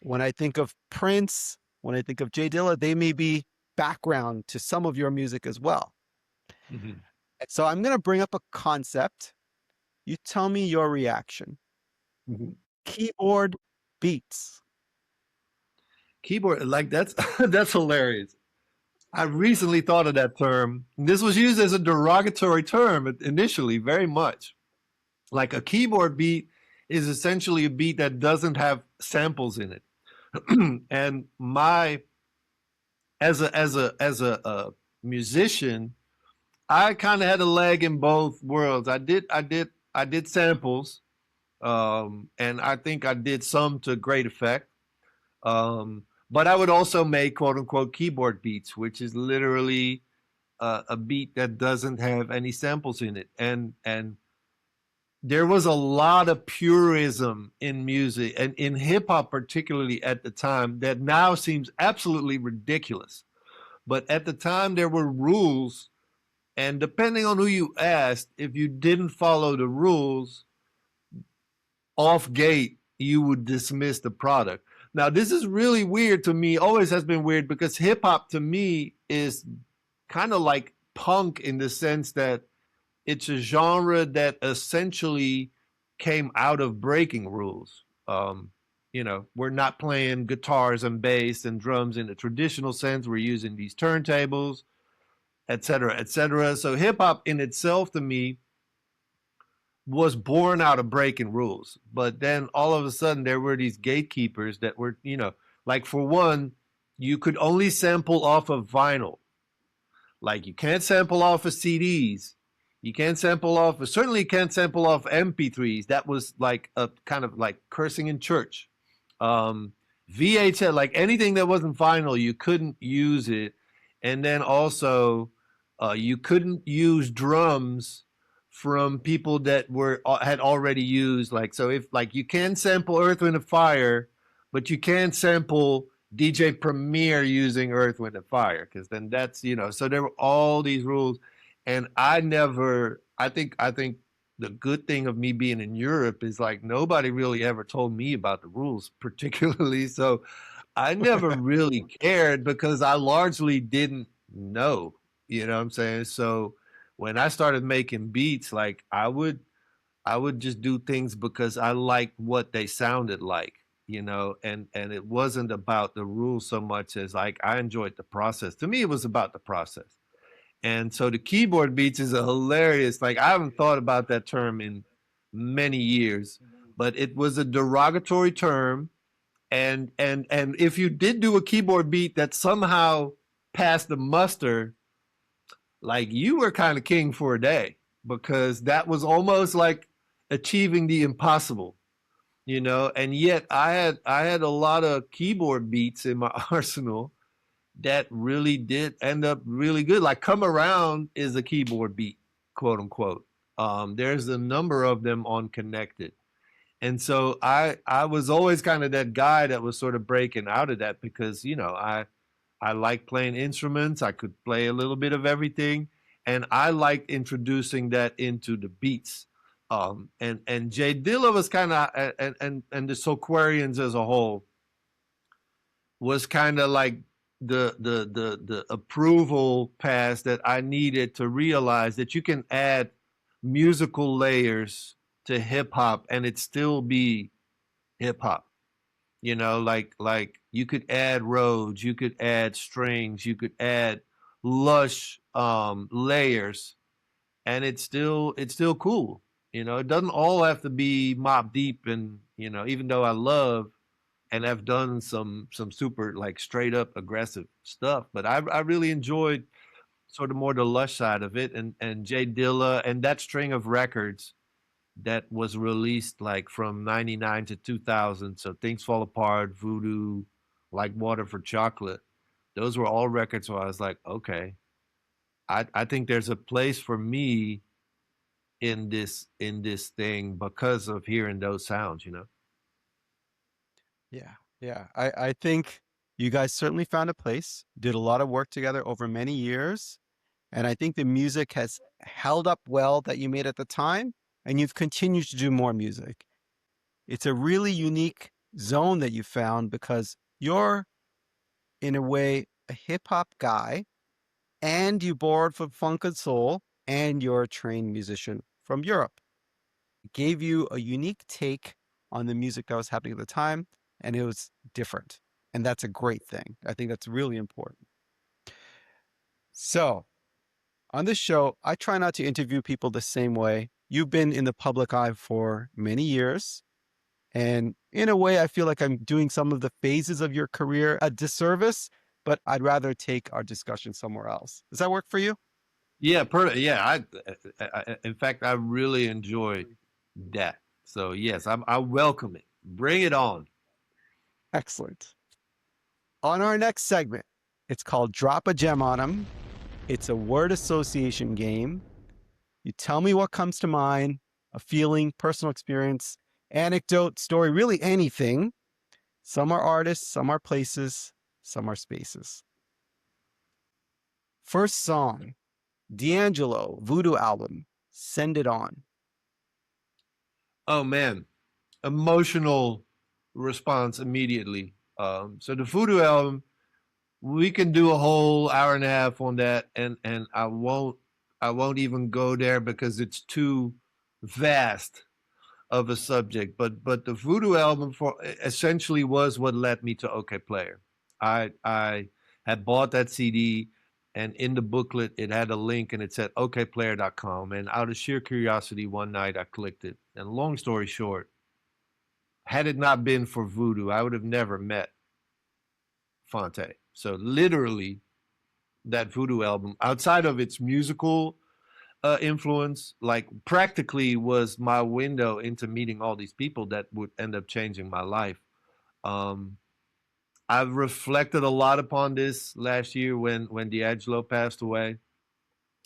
When I think of Prince, when I think of Jay Dilla, they may be background to some of your music as well. Mhm. So I'm going to bring up a concept. You tell me your reaction. Mhm. Keyboard beats. Keyboard, like that's that's hilarious. I recently thought of that term. This was used as a derogatory term initially, very much. Like a keyboard beat is essentially a beat that doesn't have samples in it. And my as a musician, I kind of had a leg in both worlds. I did samples, and I think I did some to great effect. But I would also make quote unquote keyboard beats, which is literally a beat that doesn't have any samples in it. And there was a lot of purism in music and in hip hop, particularly at the time, that now seems absolutely ridiculous. But at the time, there were rules, and depending on who you asked, if you didn't follow the rules, off gate, you would dismiss the product. Now, this is really weird to me, always has been weird because hip hop to me is kind of like punk in the sense that it's a genre that essentially came out of breaking rules. We're not playing guitars and bass and drums in the traditional sense. We're using these turntables, et cetera, et cetera. So hip hop in itself to me was born out of breaking rules. But then all of a sudden there were these gatekeepers that were, like for one, you could only sample off of vinyl. Like you can't sample off of CDs. You can't sample off, certainly can't sample off MP3s. That was like a kind of like cursing in church. VHS, like anything that wasn't vinyl, you couldn't use it. And then also, you couldn't use drums from people that had already used, like, so if like you can sample Earth, Wind and Fire, but you can't sample DJ Premier using Earth, Wind and Fire, because then that's, so there were all these rules. And I think the good thing of me being in Europe is like nobody really ever told me about the rules particularly. So I never really cared because I largely didn't know, you know what I'm saying? So when I started making beats, like I would just do things because I liked what they sounded like, and it wasn't about the rules so much as like I enjoyed the process. To me, it was about the process. And so the keyboard beats is a hilarious, like I haven't thought about that term in many years, but it was a derogatory term. And if you did do a keyboard beat that somehow passed the muster, like you were kind of king for a day because that was almost like achieving the impossible, and yet I had a lot of keyboard beats in my arsenal that really did end up really good. Like Come Around is a keyboard beat, quote unquote. There's a number of them on Connected. And so I was always kind of that guy that was sort of breaking out of that because, I like playing instruments. I could play a little bit of everything. And I liked introducing that into the beats. And Jay Dilla was kind of, and the Soulquarians as a whole was kind of like the approval pass that I needed to realize that you can add musical layers to hip hop and it still be hip hop. Like you could add roads, you could add strings, you could add lush layers, and it's still cool. You know, it doesn't all have to be Mobb Deep, and you know, even though I love and have done some super like straight up aggressive stuff, but I really enjoyed sort of more the lush side of it, and Jay Dilla and that string of records that was released like from 99 to 2000. So Things Fall Apart, Voodoo, Like Water for Chocolate. Those were all records where I was like, okay, I think there's a place for me in this thing because of hearing those sounds, you know? Yeah. Yeah. I think you guys certainly found a place, did a lot of work together over many years. And I think the music has held up well that you made at the time, and you've continued to do more music. It's a really unique zone that you found because you're, in a way, a hip hop guy, and you borrowed from funk and soul, and you're a trained musician from Europe. It gave you a unique take on the music that was happening at the time, and it was different. And that's a great thing. I think that's really important. So, on this show, I try not to interview people the same way. You've been in the public eye for many years. And in a way, I feel like I'm doing some of the phases of your career a disservice, but I'd rather take our discussion somewhere else. Does that work for you? Yeah, yeah. In fact, I really enjoyed that. So yes, I welcome it. Bring it on. Excellent. On our next segment, it's called Drop a Gem on 'em. It's a word association game. You tell me what comes to mind, a feeling, personal experience, anecdote, story, really anything. Some are artists, some are places, some are spaces. First song, D'Angelo, Voodoo album, Send It On. Oh man, emotional response immediately. So the Voodoo album, we can do a whole hour and a half on that, and I won't even go there because it's too vast of a subject. But the Voodoo album for essentially was what led me to Okayplayer. I had bought that CD, and in the booklet it had a link and it said okayplayer.com. And out of sheer curiosity, one night I clicked it. And long story short, had it not been for Voodoo, I would have never met Phonte. So literally, that Voodoo album, outside of its musical influence, like practically was my window into meeting all these people that would end up changing my life. Um, I've reflected a lot upon this last year when D'Angelo passed away.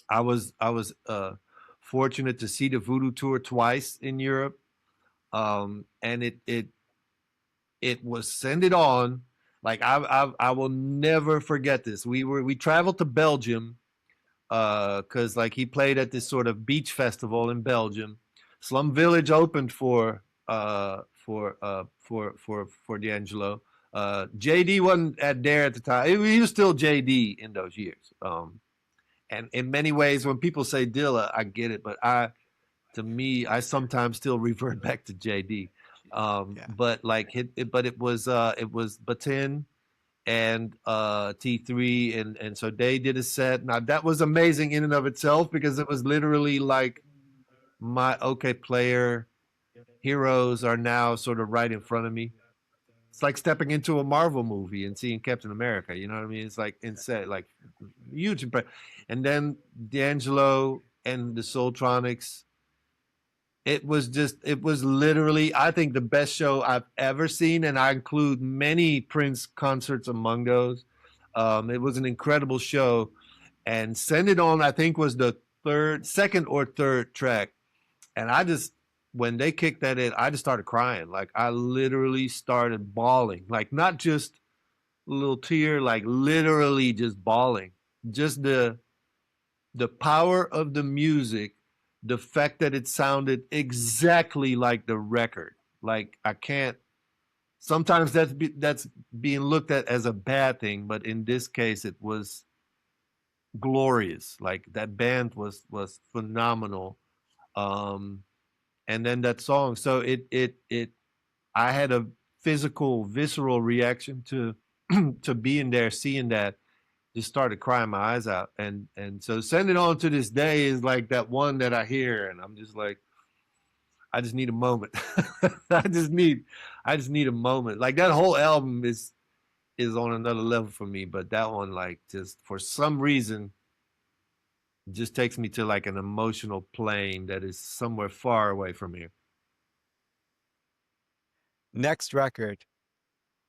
I was fortunate to see the Voodoo tour twice in Europe, and it was Send It On. Like I will never forget this. We traveled to Belgium because like he played at this sort of beach festival in Belgium. Slum Village opened for D'Angelo. JD wasn't there at the time. He was still JD in those years. And in many ways, when people say Dilla, I get it, but to me, I sometimes still revert back to JD. Yeah. But like but it was Batin and T3, and so they did a set. Now that was amazing in and of itself because it was literally like my Okayplayer heroes are now sort of right in front of me. It's like stepping into a Marvel movie and seeing Captain America. You know what I mean? It's like insane, like huge impression. And then D'Angelo and the Soultronics. It was literally, I think, the best show I've ever seen, and I include many Prince concerts among those. It was an incredible show, and Send It On, I think, was the second or third track, and when they kicked that in, I just started crying. Like I literally started bawling, like not just a little tear, like literally just bawling. Just the power of the music, the fact that it sounded exactly like the record. Like I can't. Sometimes that's being looked at as a bad thing, but in this case, it was glorious. Like that band was phenomenal. Um, and then that song. So it. I had a physical, visceral reaction to to being there, seeing that, just started crying my eyes out. And so Send It On to this day is like that one that I hear and I'm just like, I just need a moment. I just need a moment. Like that whole album is on another level for me, but that one, like, just for some reason, just takes me to like an emotional plane that is somewhere far away from here. Next record,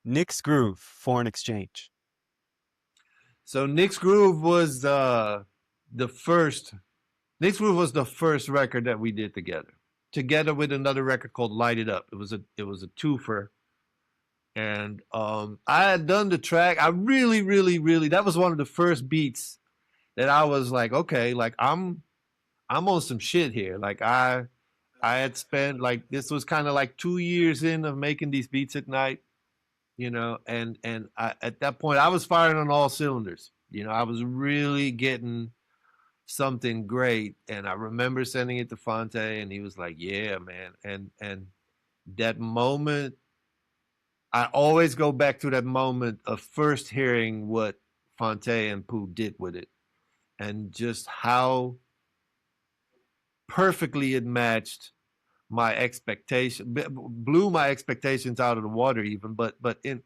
Nick's Groove, Foreign Exchange. So Nick's Groove was the first. Nick's Groove was the first record that we did together with another record called Light It Up. It was a twofer, and I had done the track. I really, really, really. That was one of the first beats that I was like, okay, like I'm on some shit here. Like I had spent, like, this was kind of like 2 years in of making these beats at night, you know, and at that point I was firing on all cylinders. You know, I was really getting something great, and I remember sending it to Phonte, and he was like, "Yeah, man," and that moment, I always go back to that moment of first hearing what Phonte and Pooh did with it, and just how perfectly it matched my expectation, blew my expectations out of the water even, but in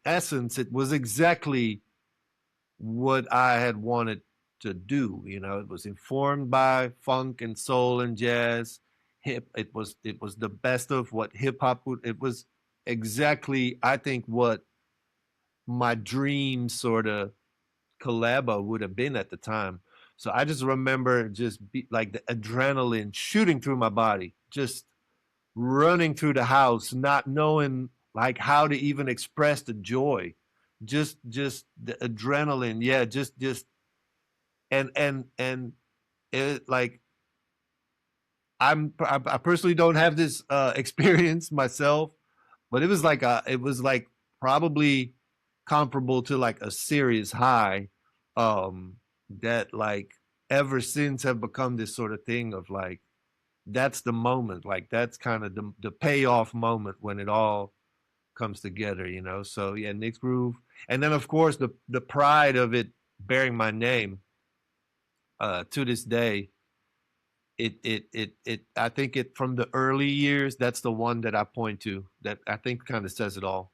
essence it was exactly what I had wanted to do. You know, it was informed by funk and soul and jazz, hip. It was the best of what hip hop would. It was exactly, I think, what my dream sort of collabo would have been at the time. So I just remember like the adrenaline shooting through my body, just running through the house, not knowing like how to even express the joy. Just the adrenaline. Yeah, just and it, like, I personally don't have this experience myself, but it was like probably comparable to like a serious high, that, like, ever since have become this sort of thing of like, that's the moment, like that's kind of the payoff moment when it all comes together, you know. So yeah, Nick's Groove, and then of course the pride of it bearing my name, to this day. It I think it, from the early years, that's the one that I point to, that I think kind of says it all.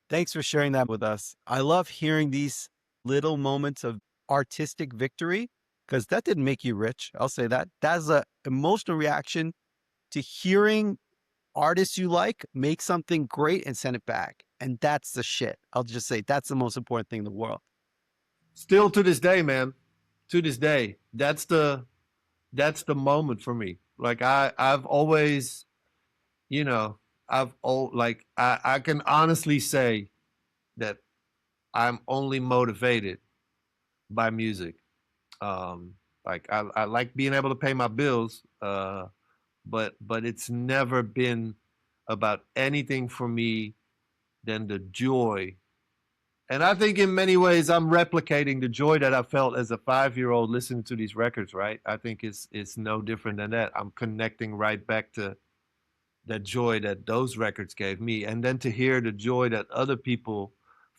Thanks for sharing that with us. I love hearing these little moments of artistic victory because that didn't make you rich. I'll say that. That's a emotional reaction to hearing artists you like make something great and send it back. And that's the shit. I'll just say that's the most important thing in the world. Still to this day, man, to this day, that's the moment for me. Like I've always, you know, like I can honestly say that I'm only motivated by music. Like I like being able to pay my bills, but it's never been about anything for me than the joy. And I think in many ways I'm replicating the joy that I felt as a 5-year old listening to these records, right? I think it's no different than that. I'm connecting right back to that joy that those records gave me. And then to hear the joy that other people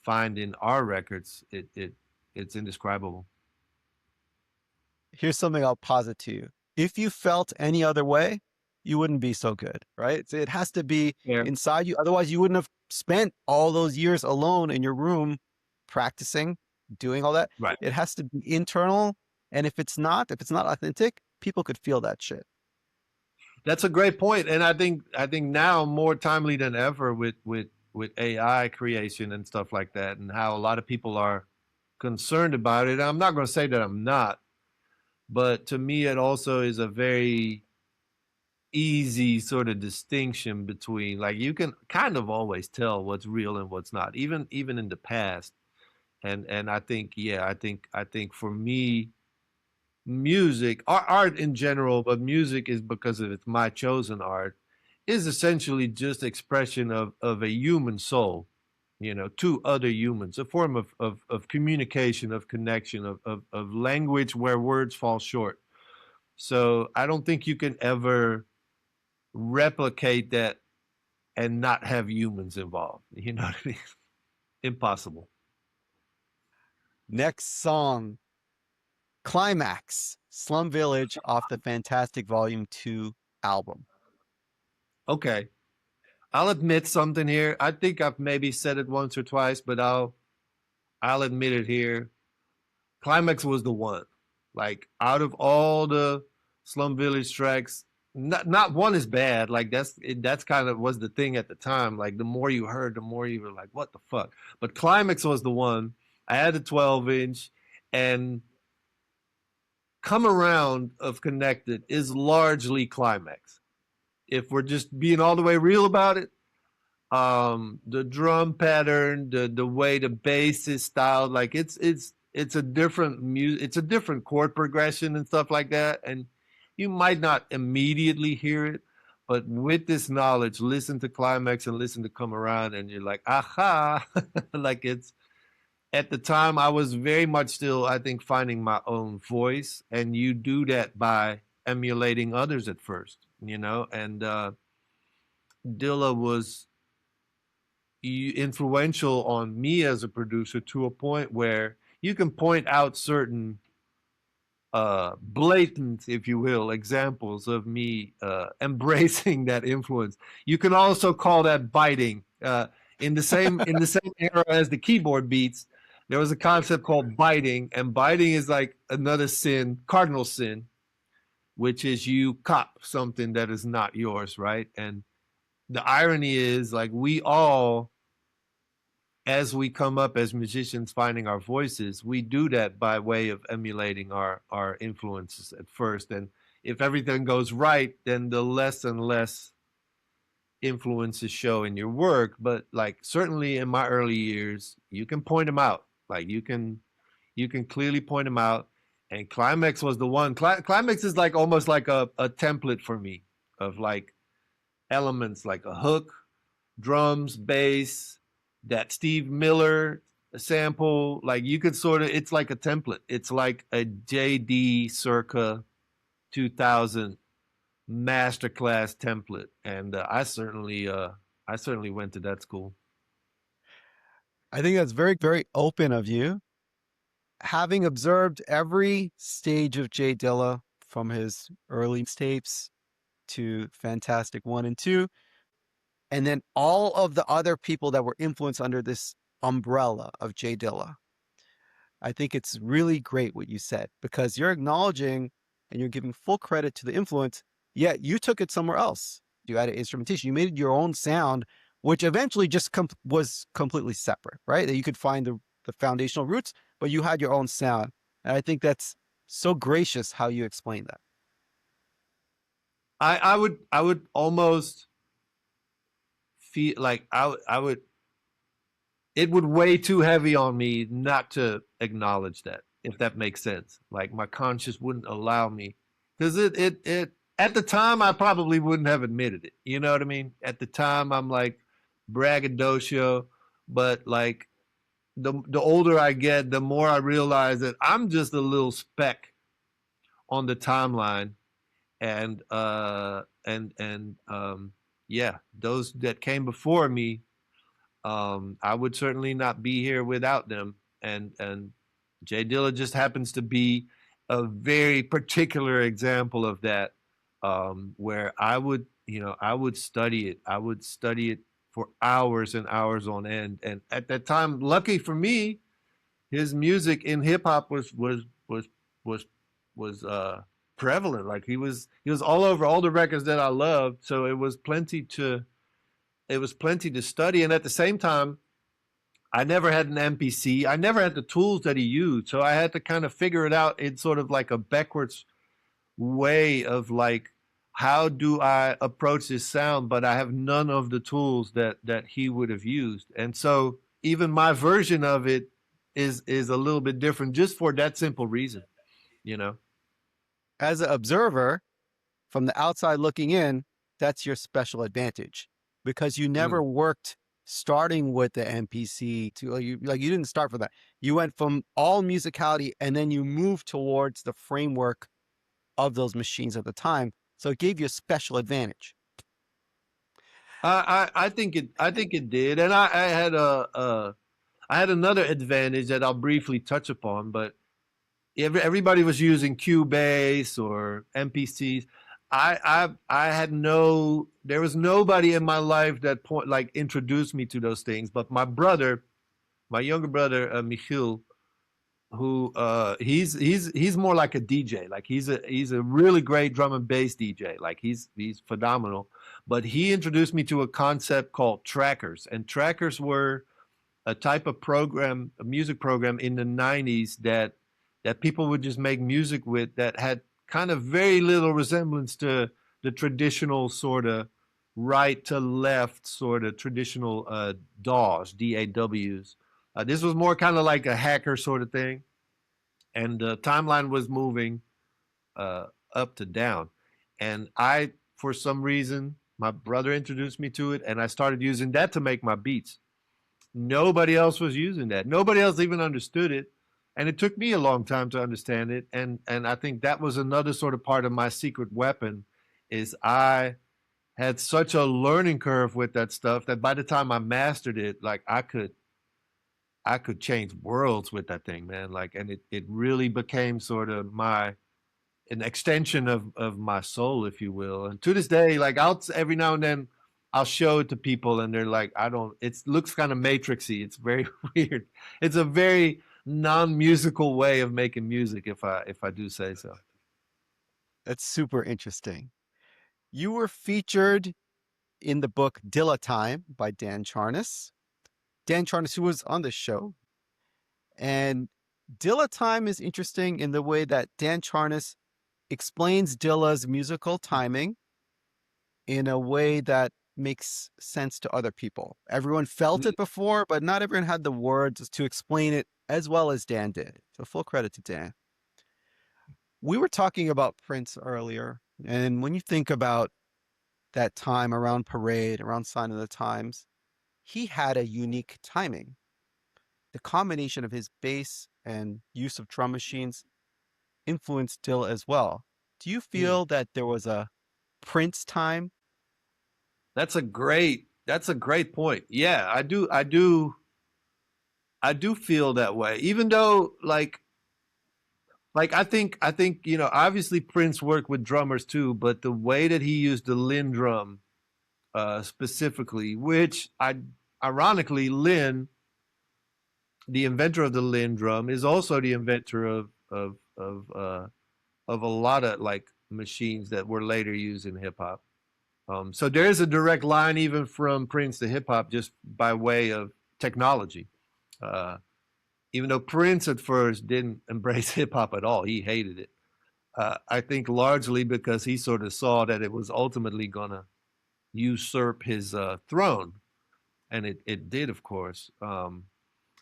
find in our records, it's indescribable. Here's something I'll posit to you. If you felt any other way, you wouldn't be so good, right? So it has to be Yeah. inside you. Otherwise, you wouldn't have spent all those years alone in your room practicing, doing all that. Right. It has to be internal. And if it's not authentic, people could feel that shit. That's a great point, and I think now more timely than ever with AI creation and stuff like that, and how a lot of people are concerned about it. I'm not going to say that I'm not, but to me, it also is a very easy sort of distinction between, like, you can kind of always tell what's real and what's not, even in the past. And I think, yeah, I think for me, music, art in general, but music is, because of it's my chosen art, is essentially just expression of a human soul, you know, to other humans, a form of communication, of connection, of language where words fall short. So I don't think you can ever replicate that and not have humans involved. You know what I mean? Impossible. Next song, Climax, Slum Village off the Fantastic Volume 2 album. Okay. I'll admit something here. I think I've maybe said it once or twice, but I'll admit it here. Climax was the one. Like out of all the Slum Village tracks, not one is bad. Like that's kind of was the thing at the time. Like the more you heard, the more you were like, what the fuck? But Climax was the one. I had a 12-inch, and Come Around of Connected is largely Climax. If we're just being all the way real about it, the drum pattern, the way the bass is styled, like it's a different music, it's a different chord progression and stuff like that, and you might not immediately hear it, but with this knowledge, listen to Climax and listen to Come Around, and you're like, aha. Like it's at the time I was very much still, I think, finding my own voice, and you do that by emulating others at first, and Dilla was influential on me as a producer to a point where you can point out certain blatant, if you will, examples of me embracing that influence. You can also call that biting. In the same era as the keyboard beats, there was a concept called biting, and biting is like another sin, cardinal sin, which is you cop something that is not yours, right? And the irony is, like, we all, as we come up as musicians finding our voices, we do that by way of emulating our influences at first. And if everything goes right, then the less and less influences show in your work. But like certainly in my early years, you can point them out. Like you can clearly point them out. And Climax was the one. Climax is like almost like a template for me of like elements like a hook, drums, bass, that Steve Miller sample. Like you could sort of, it's like a template. It's like a JD circa 2000 masterclass template. And I certainly went to that school. I think that's very, very open of you. Having observed every stage of Jay Dilla from his early tapes to Fantastic 1 and 2, and then all of the other people that were influenced under this umbrella of Jay Dilla. I think it's really great what you said, because you're acknowledging and you're giving full credit to the influence, yet you took it somewhere else. You added instrumentation. You made your own sound, which eventually just was completely separate, right? That you could find the foundational roots, but you had your own sound. And I think that's so gracious how you explain that. I would almost feel like I would, it would weigh too heavy on me not to acknowledge that, if that makes sense. Like my conscience wouldn't allow me, because it at the time I probably wouldn't have admitted it. You know what I mean? At the time I'm like braggadocio, but like the older I get, the more I realize that I'm just a little speck on the timeline, and yeah, those that came before me, I would certainly not be here without them. And Jay Dilla just happens to be a very particular example of that, where I would, I would study it. I would study it for hours and hours on end. And at that time, lucky for me, his music in hip hop was prevalent. Like he was all over all the records that I loved. So it was plenty to study. And at the same time, I never had an MPC. I never had the tools that he used. So I had to kind of figure it out in sort of like a backwards way of like, how do I approach this sound? But I have none of the tools that he would have used. And so even my version of it is a little bit different, just for that simple reason, As an observer from the outside looking in, that's your special advantage, because you never worked starting with the MPC to you didn't start for that. You went from all musicality and then you moved towards the framework of those machines at the time. So it gave you a special advantage. I think it did, and I had another advantage that I'll briefly touch upon, but everybody was using Cubase or MPCs. I had there was nobody in my life that like introduced me to those things. But my brother, my younger brother, Michiel, who he's more like a DJ. Like he's a really great drum and bass DJ. Like he's phenomenal. But he introduced me to a concept called trackers, and trackers were a type of program, a music program in the 90s that people would just make music with that had kind of very little resemblance to the traditional sort of right to left sort of traditional DAWs, DAWs. This was more kind of like a hacker sort of thing, and the timeline was moving up to down. And for some reason, my brother introduced me to it, and I started using that to make my beats. Nobody else was using that. Nobody else even understood it. And it took me a long time to understand it. And I think that was another sort of part of my secret weapon is I had such a learning curve with that stuff that by the time I mastered it, like I could change worlds with that thing, man. Like, and it really became sort of an extension of my soul, if you will. And to this day, like every now and then I'll show it to people and they're like, it looks kind of matrixy. It's very weird. It's a very non-musical way of making music, if I do say so. That's super interesting. You were featured in the book Dilla Time by Dan Charnas. Dan Charnas, who was on the show. And Dilla Time is interesting in the way that Dan Charnas explains Dilla's musical timing in a way that makes sense to other people. Everyone felt it before, but not everyone had the words to explain it as well as Dan did. So full credit to Dan. We were talking about Prince earlier, and when you think about that time around Parade, around Sign of the Times, he had a unique timing. The combination of his bass and use of drum machines influenced Dilla as well. Do you feel that there was a Prince time? That's a great point. Yeah, I do feel that way. Even though like I think obviously Prince worked with drummers too, but the way that he used the Linn drum specifically, which ironically Linn, the inventor of the Linn drum, is also the inventor of a lot of like machines that were later used in hip hop. So there is a direct line even from Prince to hip hop just by way of technology. Even though Prince at first didn't embrace hip hop at all, he hated it. I think largely because he sort of saw that it was ultimately going to usurp his throne. And it did, of course.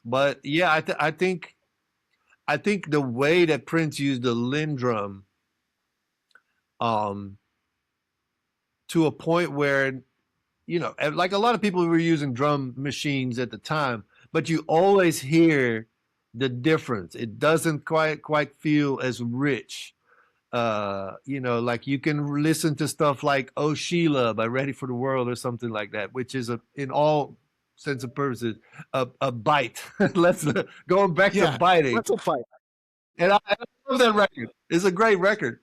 But yeah, I think the way that Prince used the Linn drum, to a point where, like a lot of people were using drum machines at the time, but you always hear the difference. It doesn't quite feel as rich. Like you can listen to stuff like "Oh Sheila" by Ready for the World or something like that, which is in all sense of purposes a bite. Let's going back to biting. Let's fight. And I love that record. It's a great record.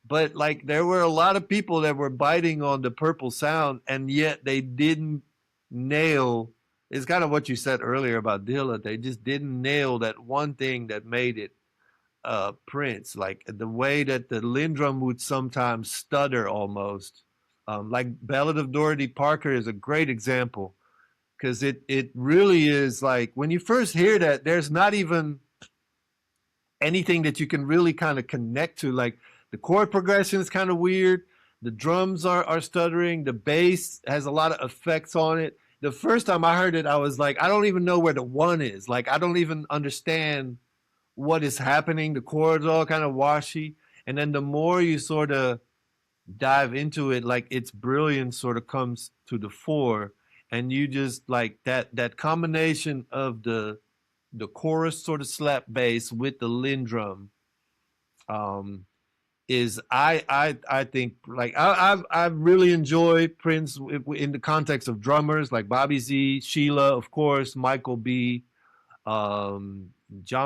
But like there were a lot of people that were biting on the purple sound, and yet they didn't nail. It's kind of what you said earlier about Dilla. They just didn't nail that one thing that made it Prince. Like the way that the Linn drum would sometimes stutter almost. Like Ballad of Dorothy Parker is a great example because it really is like when you first hear that, there's not even anything that you can really kind of connect to. Like the chord progression is kind of weird. The drums are stuttering. The bass has a lot of effects on it. The first time I heard it, I was like, I don't even know where the one is. Like, I don't even understand what is happening. The chords all kind of washy. And then the more you sort of dive into it, like its brilliance sort of comes to the fore. And you just like that combination of the chorus sort of slap bass with the Linn drum is I think like I really enjoy Prince in the context of drummers like Bobby Z, Sheila, of course, Michael B, John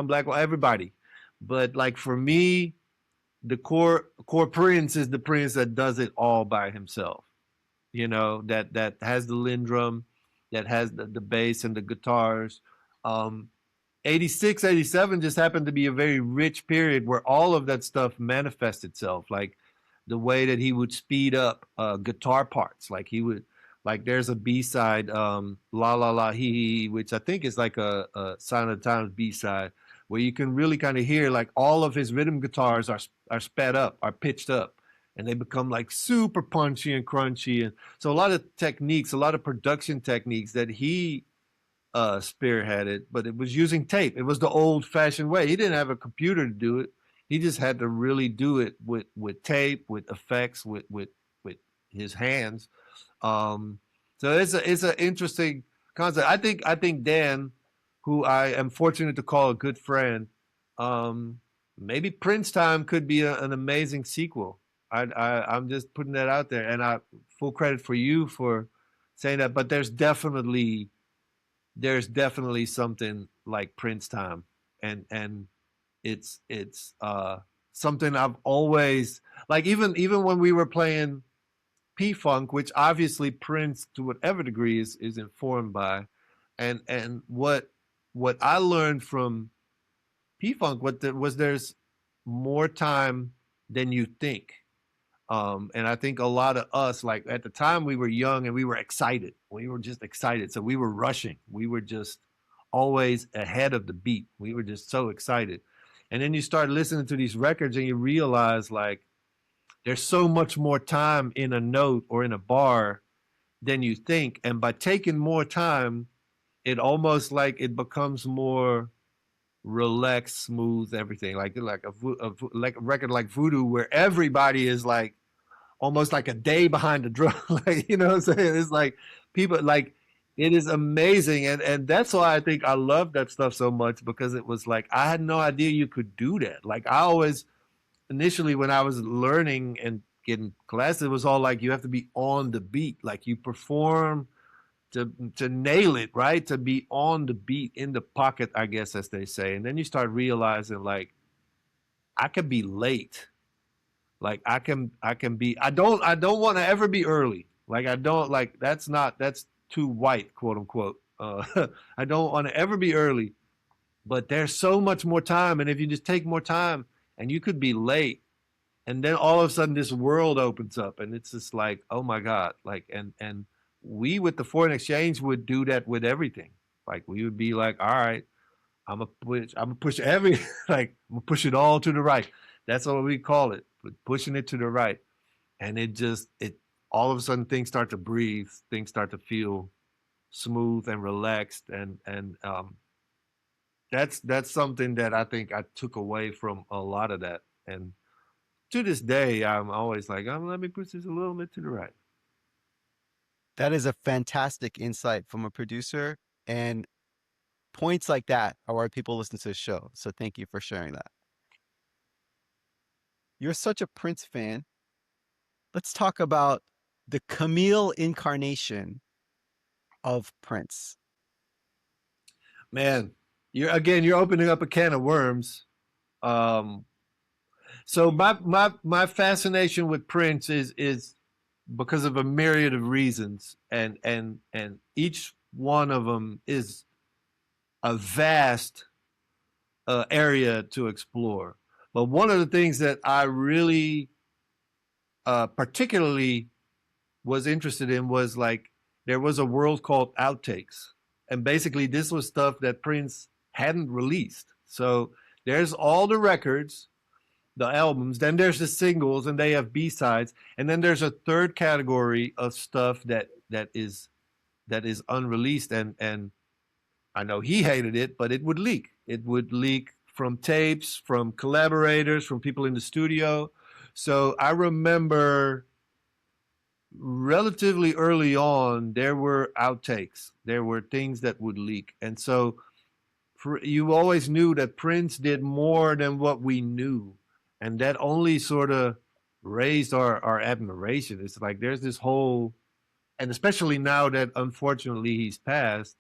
Blackwell, everybody. But like for me, the core Prince is the Prince that does it all by himself. You know, that has the Lindrum, that has the bass and the guitars. Um, 86, 87 just happened to be a very rich period where all of that stuff manifests itself. Like the way that he would speed up guitar parts. Like he would, like there's a B-side, La La La Hee Hee, which I think is like a Sign of the Times B-side, where you can really kind of hear like all of his rhythm guitars are sped up, are pitched up, and they become like super punchy and crunchy. And so a lot of techniques, a lot of production techniques that he spearheaded, but it was using tape. It was the old fashioned way. He didn't have a computer to do it. He just had to really do it with tape, with effects, with his hands. So it's an interesting concept. I think Dan, who I am fortunate to call a good friend, maybe Prince Time could be an amazing sequel. I'm just putting that out there, and I full credit for you for saying that. But there's definitely something like Prince Time, and it's something I've always like. Even when we were playing P Funk, which obviously Prince to whatever degree is informed by, and what I learned from P Funk was there's more time than you think. And I think a lot of us, like at the time, we were young and we were excited. We were just excited. So we were rushing. We were just always ahead of the beat. We were just so excited. And then you start listening to these records and you realize like there's so much more time in a note or in a bar than you think. And by taking more time, it almost like it becomes more relaxed, smooth, everything like a record like Voodoo, where everybody is like almost like a day behind the drum. Like, you know what I'm saying? It's like people like it is amazing. And that's why I think I love that stuff so much, because it was like I had no idea you could do that. Like I always initially when I was learning and getting classes, it was all like you have to be on the beat. Like you perform to nail it, right? To be on the beat, in the pocket, I guess as they say. And then you start realizing like I could be late. Like I can be I don't want to ever be early. Like I don't like that's too white, quote unquote. I don't want to ever be early, but there's so much more time, and if you just take more time, and you could be late, and then all of a sudden this world opens up, and it's just like, oh my god, like and we with the foreign exchange would do that with everything. Like we would be like, all right, I'm gonna push every like I'm gonna push it all to the right. That's what we call it, pushing it to the right. And it all of a sudden things start to breathe, things start to feel smooth and relaxed, and that's something that I think I took away from a lot of that. And to this day, I'm always like, let me push this a little bit to the right. That is a fantastic insight from a producer. And points like that are why people listen to the show. So thank you for sharing that. You're such a Prince fan. Let's talk about the Camille incarnation of Prince. Man, you're opening up a can of worms. Um, so my fascination with Prince is because of a myriad of reasons, and each one of them is a vast area to explore. But one of the things that I really particularly was interested in was like there was a world called Outtakes, and basically this was stuff that Prince hadn't released. So there's all the records, the albums, then there's the singles, and they have B-sides, and then there's a third category of stuff that is unreleased, and I know he hated it, but it would leak. It would leak from tapes, from collaborators, from people in the studio. So I remember relatively early on, there were outtakes. There were things that would leak. And so you always knew that Prince did more than what we knew. And that only sort of raised our admiration. It's like there's this whole, and especially now that unfortunately he's passed,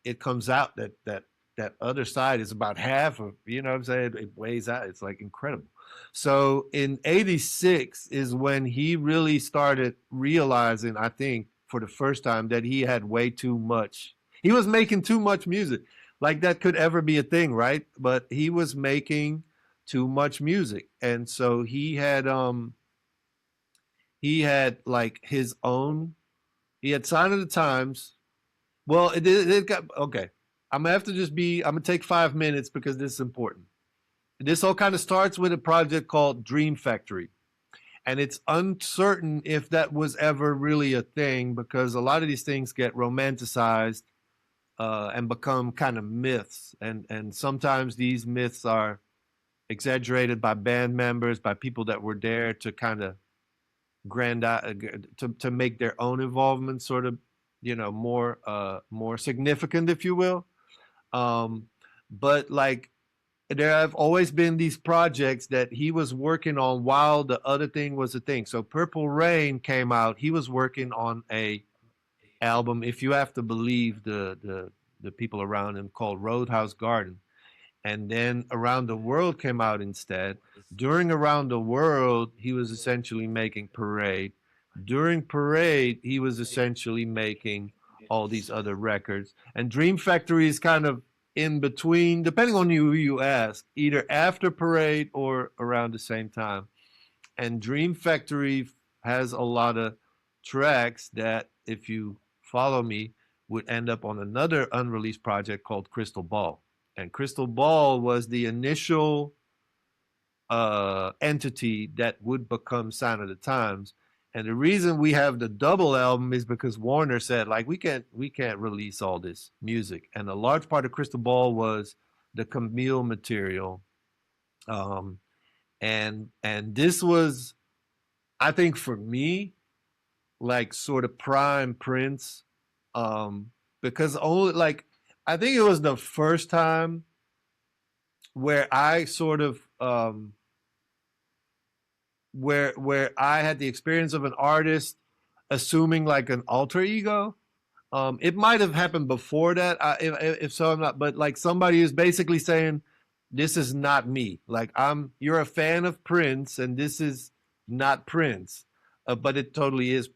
it comes out that that other side is about half of, you know what I'm saying? It weighs out. It's like incredible. So in 86 is when he really started realizing, I think, for the first time that he had way too much. He was making too much music. Like that could ever be a thing, right? But he was making too much music. And so he had like his own, he had Sign of the Times. Well, it got okay. I'm gonna have to I'm gonna take 5 minutes because this is important. This all kind of starts with a project called Dream Factory. And it's uncertain if that was ever really a thing because a lot of these things get romanticized and become kind of myths. And sometimes these myths are exaggerated by band members, by people that were there to kind of to make their own involvement sort of, you know, more significant, if you will. Um, but like there have always been these projects that he was working on while the other thing was a thing. So Purple Rain came out. He was working on a album, if you have to believe the people around him, called Roadhouse Garden. And then Around the World came out instead. During Around the World, he was essentially making Parade. During Parade, he was essentially making all these other records. And Dream Factory is kind of in between, depending on who you ask, either after Parade or around the same time. And Dream Factory has a lot of tracks that, if you follow me, would end up on another unreleased project called Crystal Ball. And Crystal Ball was the initial entity that would become Sign of the Times. And the reason we have the double album is because Warner said, like, we can't release all this music. And a large part of Crystal Ball was the Camille material. And this was, I think, for me, like sort of prime Prince, because only like I think it was the first time where I sort of where I had the experience of an artist assuming like an alter ego. It might have happened before that, if so, I'm not. But like somebody is basically saying, "This is not me. Like you're a fan of Prince, and this is not Prince, but it totally is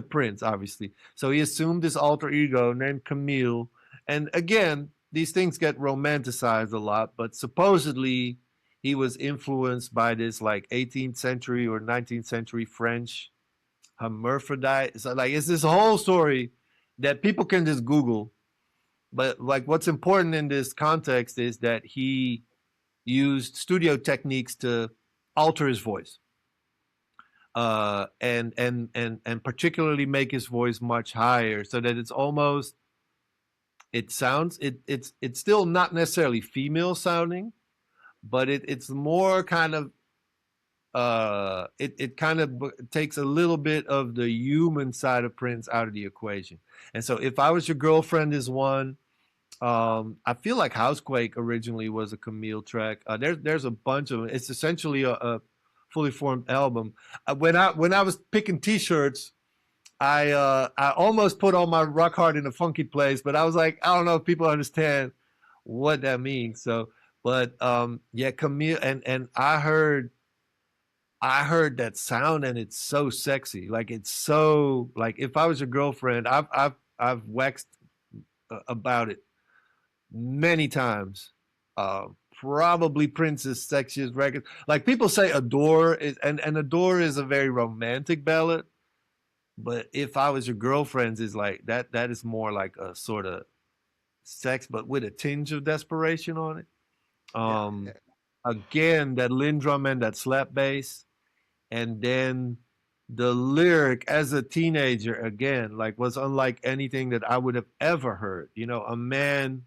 Prince, obviously." So he assumed this alter ego named Camille, and again, these things get romanticized a lot. But supposedly, he was influenced by this like 18th century or 19th century French hermaphrodite. So like it's this whole story that people can just Google. But like what's important in this context is that he used studio techniques to alter his voice. And particularly make his voice much higher so that it's almost it's still not necessarily female sounding, but it's more kind of it kind of takes a little bit of the human side of Prince out of the equation. And so If I Was Your Girlfriend is one. I feel like Housequake originally was a Camille track. There's a bunch of it's essentially a fully formed album. When I was picking T-shirts, I almost put on my Rock Hard in a Funky Place, but I was like, I don't know if people understand what that means. So, but yeah, Camille and I heard that sound and it's so sexy. Like it's so like If I Was Your Girlfriend, I've waxed about it many times. Probably Prince's sexiest record. Like people say Adore is and Adore is a very romantic ballad, but If I Was Your Girlfriend is like that is more like a sort of sex but with a tinge of desperation on it. Um Again, that Lynn drum and that slap bass, and then the lyric as a teenager again like was unlike anything that I would have ever heard. You know, a man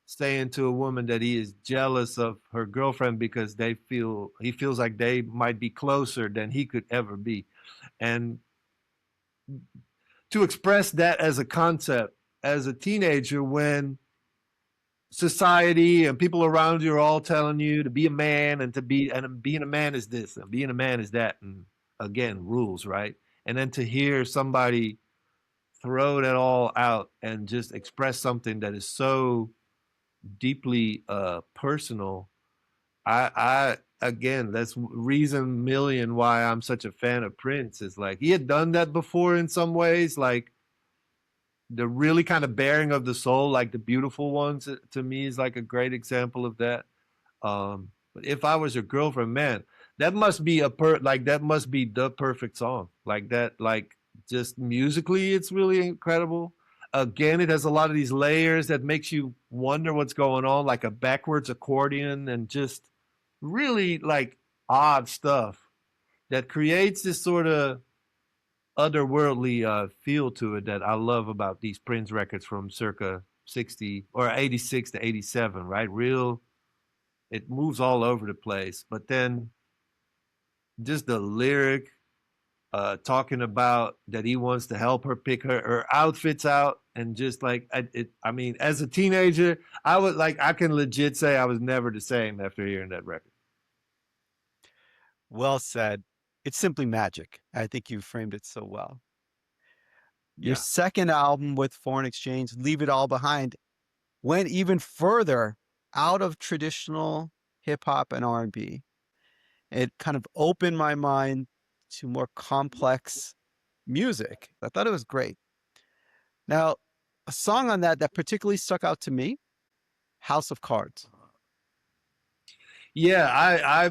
saying to a woman that he is jealous of her girlfriend because he feels like they might be closer than he could ever be. And to express that as a concept as a teenager when society and people around you are all telling you to be a man and being a man is this and being a man is that, and again rules, right? And then to hear somebody throw that all out and just express something that is so deeply personal. I again, that's reason million why I'm such a fan of Prince. Is like he had done that before in some ways, like the really kind of bearing of the soul, like the beautiful ones. To me, is like a great example of that. But if I was your girlfriend, man, that must be that must be the perfect song. Like that, like just musically, it's really incredible. Again, it has a lot of these layers that makes you wonder what's going on, like a backwards accordion and just really like odd stuff that creates this sort of otherworldly feel to it that I love about these Prince records from circa 60 or 86 to 87, right? Real, it moves all over the place. But then just the lyric talking about that he wants to help her pick her outfits out. And just like, I mean, as a teenager, I can legit say I was never the same after hearing that record. Well said. It's simply magic. I think you framed it so well. Your Yeah. second album with Foreign Exchange, Leave It All Behind, went even further out of traditional hip hop and R&B. It kind of opened my mind to more complex music. I thought it was great. Now, a song on that particularly stuck out to me, House of Cards. Yeah,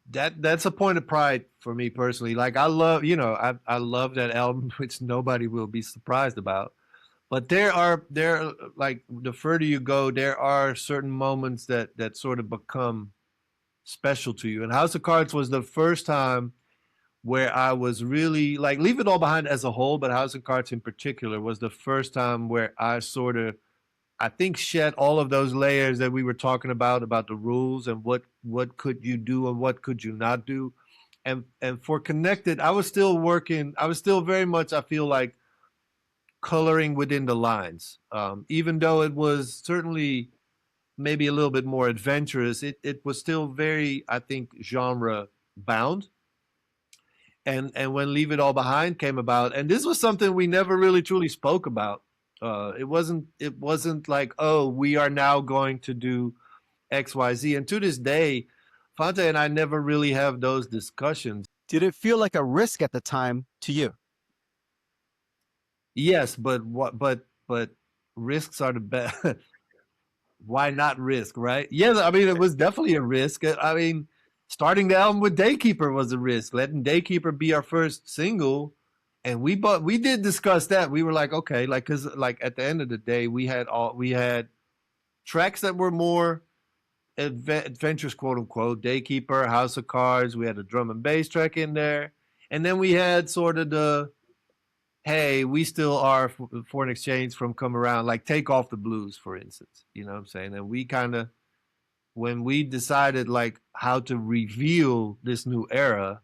that's a point of pride for me personally. Like I love, I love that album, which nobody will be surprised about. But there like the further you go, there are certain moments that sort of become special to you. And House of Cards was the first time where I was really like Leave It All Behind as a whole, but House of Cards in particular was the first time where I sort of I think shed all of those layers that we were talking about the rules and what could you do and what could you not do. And for Connected, I was still working, I was still very much, I feel like, coloring within the lines. Even though it was certainly maybe a little bit more adventurous, it was still very, I think, genre bound. And when Leave It All Behind came about, and this was something we never really truly spoke about. It wasn't like, oh, we are now going to do XYZ. And to this day, Phonte and I never really have those discussions. Did it feel like a risk at the time to you? Yes, but risks are the best. Why not risk, right? Yes, I mean it was definitely a risk. I mean, starting the album with Daykeeper was a risk. Letting Daykeeper be our first single, and we did discuss that. We were like, okay, like because like at the end of the day, we had tracks that were more adventures, quote unquote. Daykeeper, House of Cards. We had a drum and bass track in there, and then we had sort of the hey, we still are foreign exchange from come around, like Take Off the Blues, for instance. You know what I'm saying? And we kind of, when we decided like how to reveal this new era,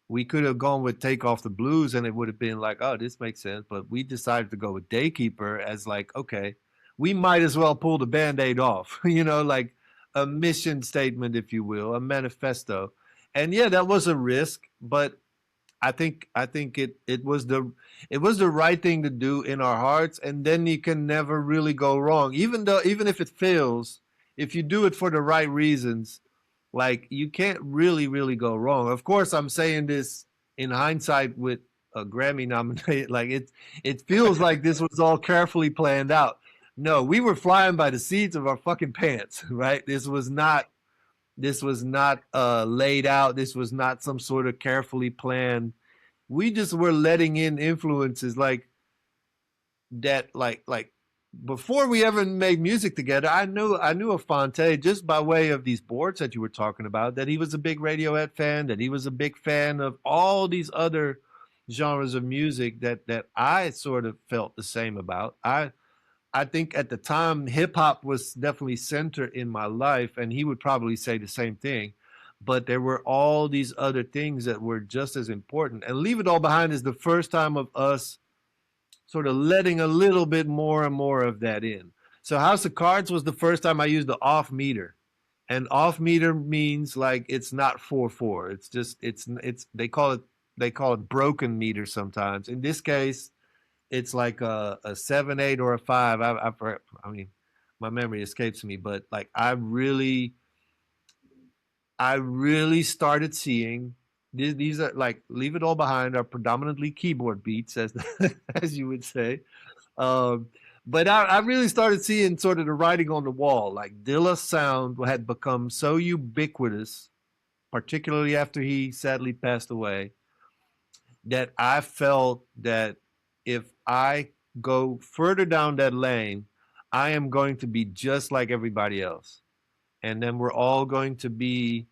we could have gone with Take Off the Blues and it would have been like, oh, this makes sense. But we decided to go with Daykeeper as like, okay, we might as well pull the band-aid off, like a mission statement, if you will, a manifesto. And yeah, that was a risk, but I think it was the right thing to do in our hearts, and then you can never really go wrong. Even if it fails, if you do it for the right reasons, like you can't really go wrong. Of course, I'm saying this in hindsight with a Grammy nominated. Like it feels like this was all carefully planned out. No, we were flying by the seats of our fucking pants, right? This was not laid out. This was not some sort of carefully planned. We just were letting in influences like that, like before we ever made music together. I knew of Phonte just by way of these boards that you were talking about. That he was a big Radiohead fan. That he was a big fan of all these other genres of music that I sort of felt the same about. I think at the time hip hop was definitely center in my life, and he would probably say the same thing. But there were all these other things that were just as important. And Leave It All Behind is the first time of us sort of letting a little bit more and more of that in. So House of Cards was the first time I used the off meter. And off meter means like it's not 4/4. It's just it's they call it broken meter sometimes. In this case, it's like a 7/8 or a 5. I mean, my memory escapes me, but like I really started seeing these are like Leave It All Behind are predominantly keyboard beats, as as you would say. Um, but I really started seeing sort of the writing on the wall. Like Dilla's sound had become so ubiquitous, particularly after he sadly passed away, that I felt that if I go further down that lane, I am going to be just like everybody else. And then we're all going to be,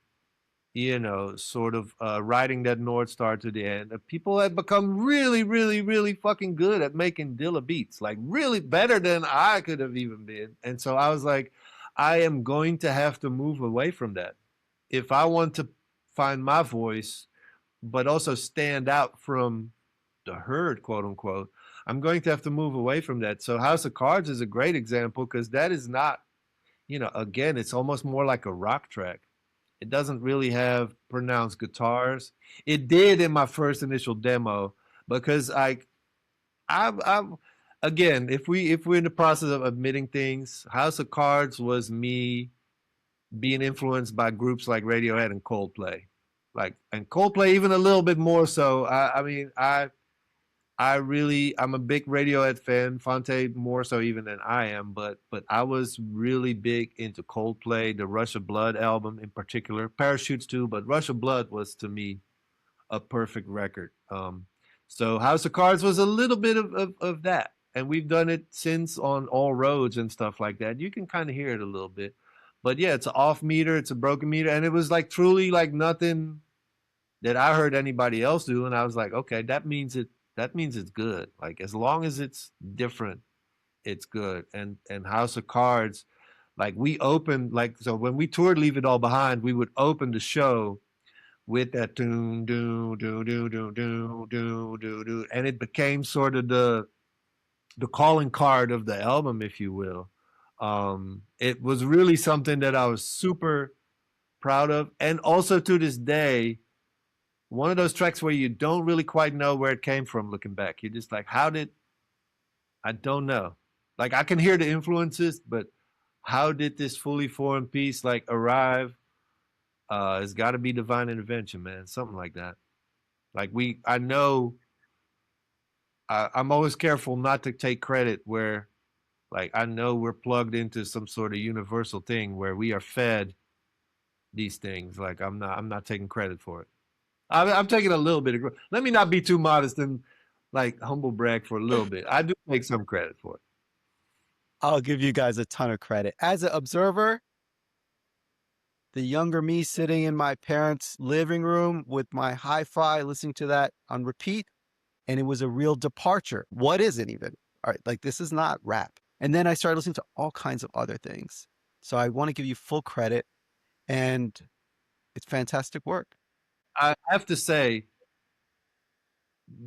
sort of riding that North Star to the end. People had become really, really, really fucking good at making Dilla beats, like really better than I could have even been. And so I was like, I am going to have to move away from that. If I want to find my voice, but also stand out from the herd, quote unquote, I'm going to have to move away from that. So House of Cards is a great example because that is not, again, it's almost more like a rock track. It doesn't really have pronounced guitars. It did in my first initial demo because I again, if we're in the process of admitting things, House of Cards was me being influenced by groups like Radiohead and Coldplay, and Coldplay even a little bit more so. I mean, I'm a big Radiohead fan, Phonte more so even than I am, but I was really big into Coldplay, the Rush of Blood album in particular, Parachutes too, but Rush of Blood was to me a perfect record. So House of Cards was a little bit of that. And we've done it since on All Roads and stuff like that. You can kind of hear it a little bit. But yeah, it's an off meter, it's a broken meter, and it was like truly like nothing that I heard anybody else do, and I was like, okay, that means it's good. Like as long as it's different, it's good. And House of Cards, like we opened like so when we toured Leave It All Behind, we would open the show with that doom doom doom doom doom doom doom doom doom, and it became sort of the calling card of the album, if you will. It was really something that I was super proud of, and also to this day, one of those tracks where you don't really quite know where it came from looking back. You're just like, how did I don't know. Like I can hear the influences, but how did this fully formed piece like arrive? It's got to be divine intervention, man. Something like that. Like I know I'm always careful not to take credit where, like, I know we're plugged into some sort of universal thing where we are fed these things. Like I'm not taking credit for it. I'm taking a little bit of. Let me not be too modest and like humble brag for a little bit. I do take some credit for it. I'll give you guys a ton of credit. As an observer, the younger me sitting in my parents' living room with my hi-fi, listening to that on repeat, and it was a real departure. What is it even? All right, like this is not rap. And then I started listening to all kinds of other things. So I want to give you full credit, and it's fantastic work. I have to say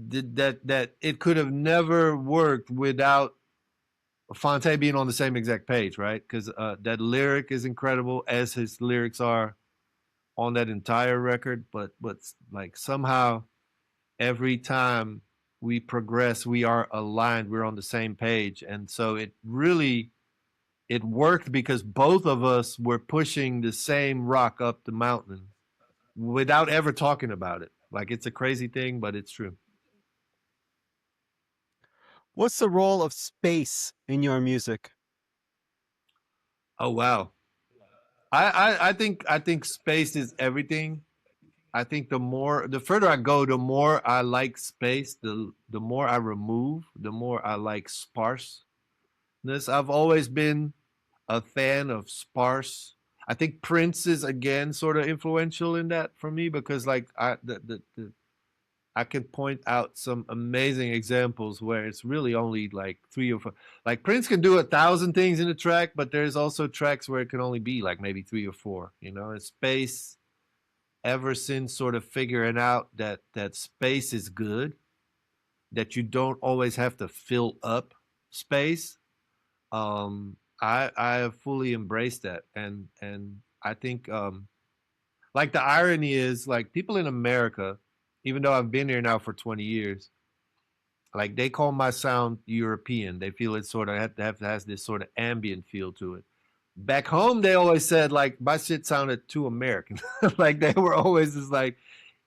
that it could have never worked without Phonte being on the same exact page, right? Because that lyric is incredible, as his lyrics are on that entire record. But like somehow every time we progress, we are aligned. We're on the same page, and so it worked because both of us were pushing the same rock up the mountain without ever talking about it. Like it's a crazy thing, but it's true. What's the role of space in your music? Oh wow. I think space is everything. I think the further I go, the more I like space. The more I remove, the more I like sparseness. I've always been a fan of sparse. I think Prince is again sort of influential in that for me because like I can point out some amazing examples where it's really only like three or four. Like Prince can do 1,000 things in a track, but there's also tracks where it can only be like maybe three or four. And space. Ever since sort of figuring out that space is good, that you don't always have to fill up space. I have fully embraced that, and I think like the irony is like people in America, even though I've been here now for 20 years, Like they call my sound European. They feel it sort of has this sort of ambient feel to it. Back home, they always said like my shit sounded too American. Like they were always just like,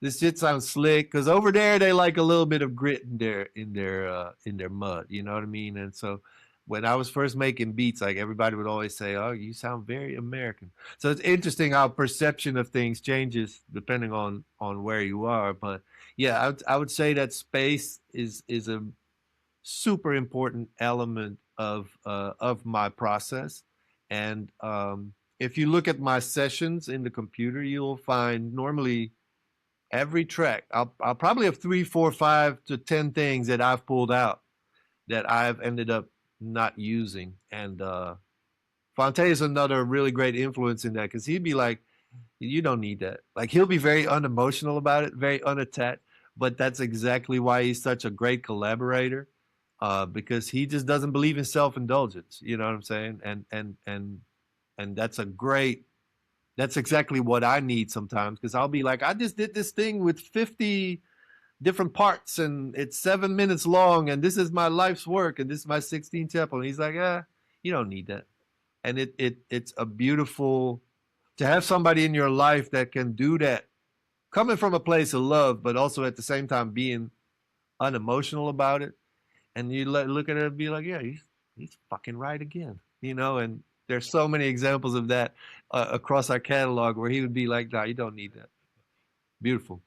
this shit sounds slick. Because over there, they like a little bit of grit in their mud. You know what I mean? And so when I was first making beats, like everybody would always say, "Oh, you sound very American." So it's interesting how perception of things changes depending on where you are. But yeah, I would say that space is a super important element of my process. And if you look at my sessions in the computer, you'll find normally every track. I'll probably have 3, 4, 5 to 10 things that I've pulled out that I've ended up not using. And Phonte is another really great influence in that because he'd be like, you don't need that. Like he'll be very unemotional about it, very unattached. But that's exactly why he's such a great collaborator, because he just doesn't believe in self-indulgence. You know what I'm saying? And that's a great. That's exactly what I need sometimes because I'll be like, I just did this thing with 50 different parts and it's 7 minutes long and this is my life's work and this is my 16th tempo. And he's like, you don't need that. And it's a beautiful to have somebody in your life that can do that, coming from a place of love, but also at the same time being unemotional about it. And you look at it and be like, yeah, he's fucking right again, you know. And there's so many examples of that across our catalog where he would be like, nah, you don't need that. Beautiful.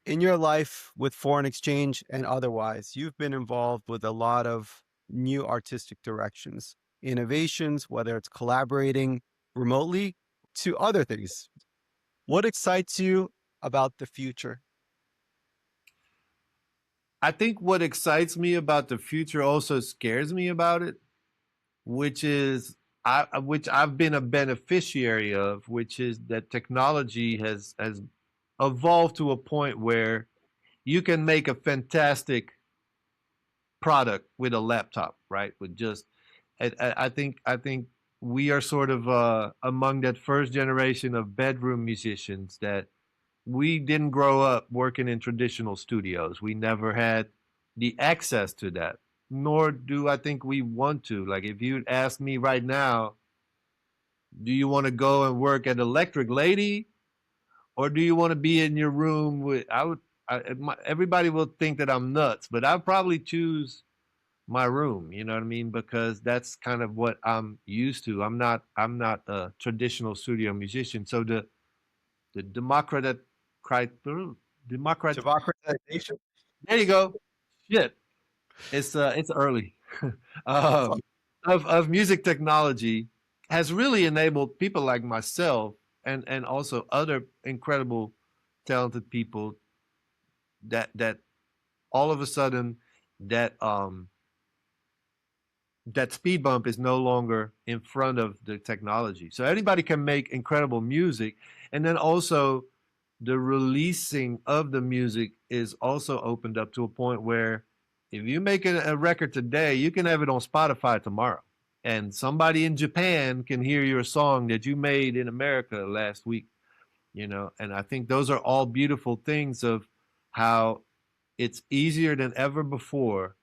In your life with foreign exchange and otherwise, you've been involved with a lot of new artistic directions, innovations, whether it's collaborating remotely to other things. What excites you about the future? I think what excites me about the future also scares me about it, which is which I've been a beneficiary of, which is that technology has evolved to a point where you can make a fantastic product with a laptop, right? With just, I think we are sort of among that first generation of bedroom musicians that we didn't grow up working in traditional studios. We never had the access to that, nor do I think we want to. Like, if you'd ask me right now, do you want to go and work at Electric Lady, or do you want to be in your room with? Everybody will think that I'm nuts, but I'd probably choose my room. You know what I mean? Because that's kind of what I'm used to. I'm not a traditional studio musician, so the democrat Democratization. there you go. Shit. It's early. That's um, of music technology has really enabled people like myself and also other incredible talented people that all of a sudden that that speed bump is no longer in front of the technology. So anybody can make incredible music. And then also the releasing of the music is also opened up to a point where if you make a record today, you can have it on Spotify tomorrow. And somebody in Japan can hear your song that you made in America last week, you know. And I think those are all beautiful things of how it's easier than ever before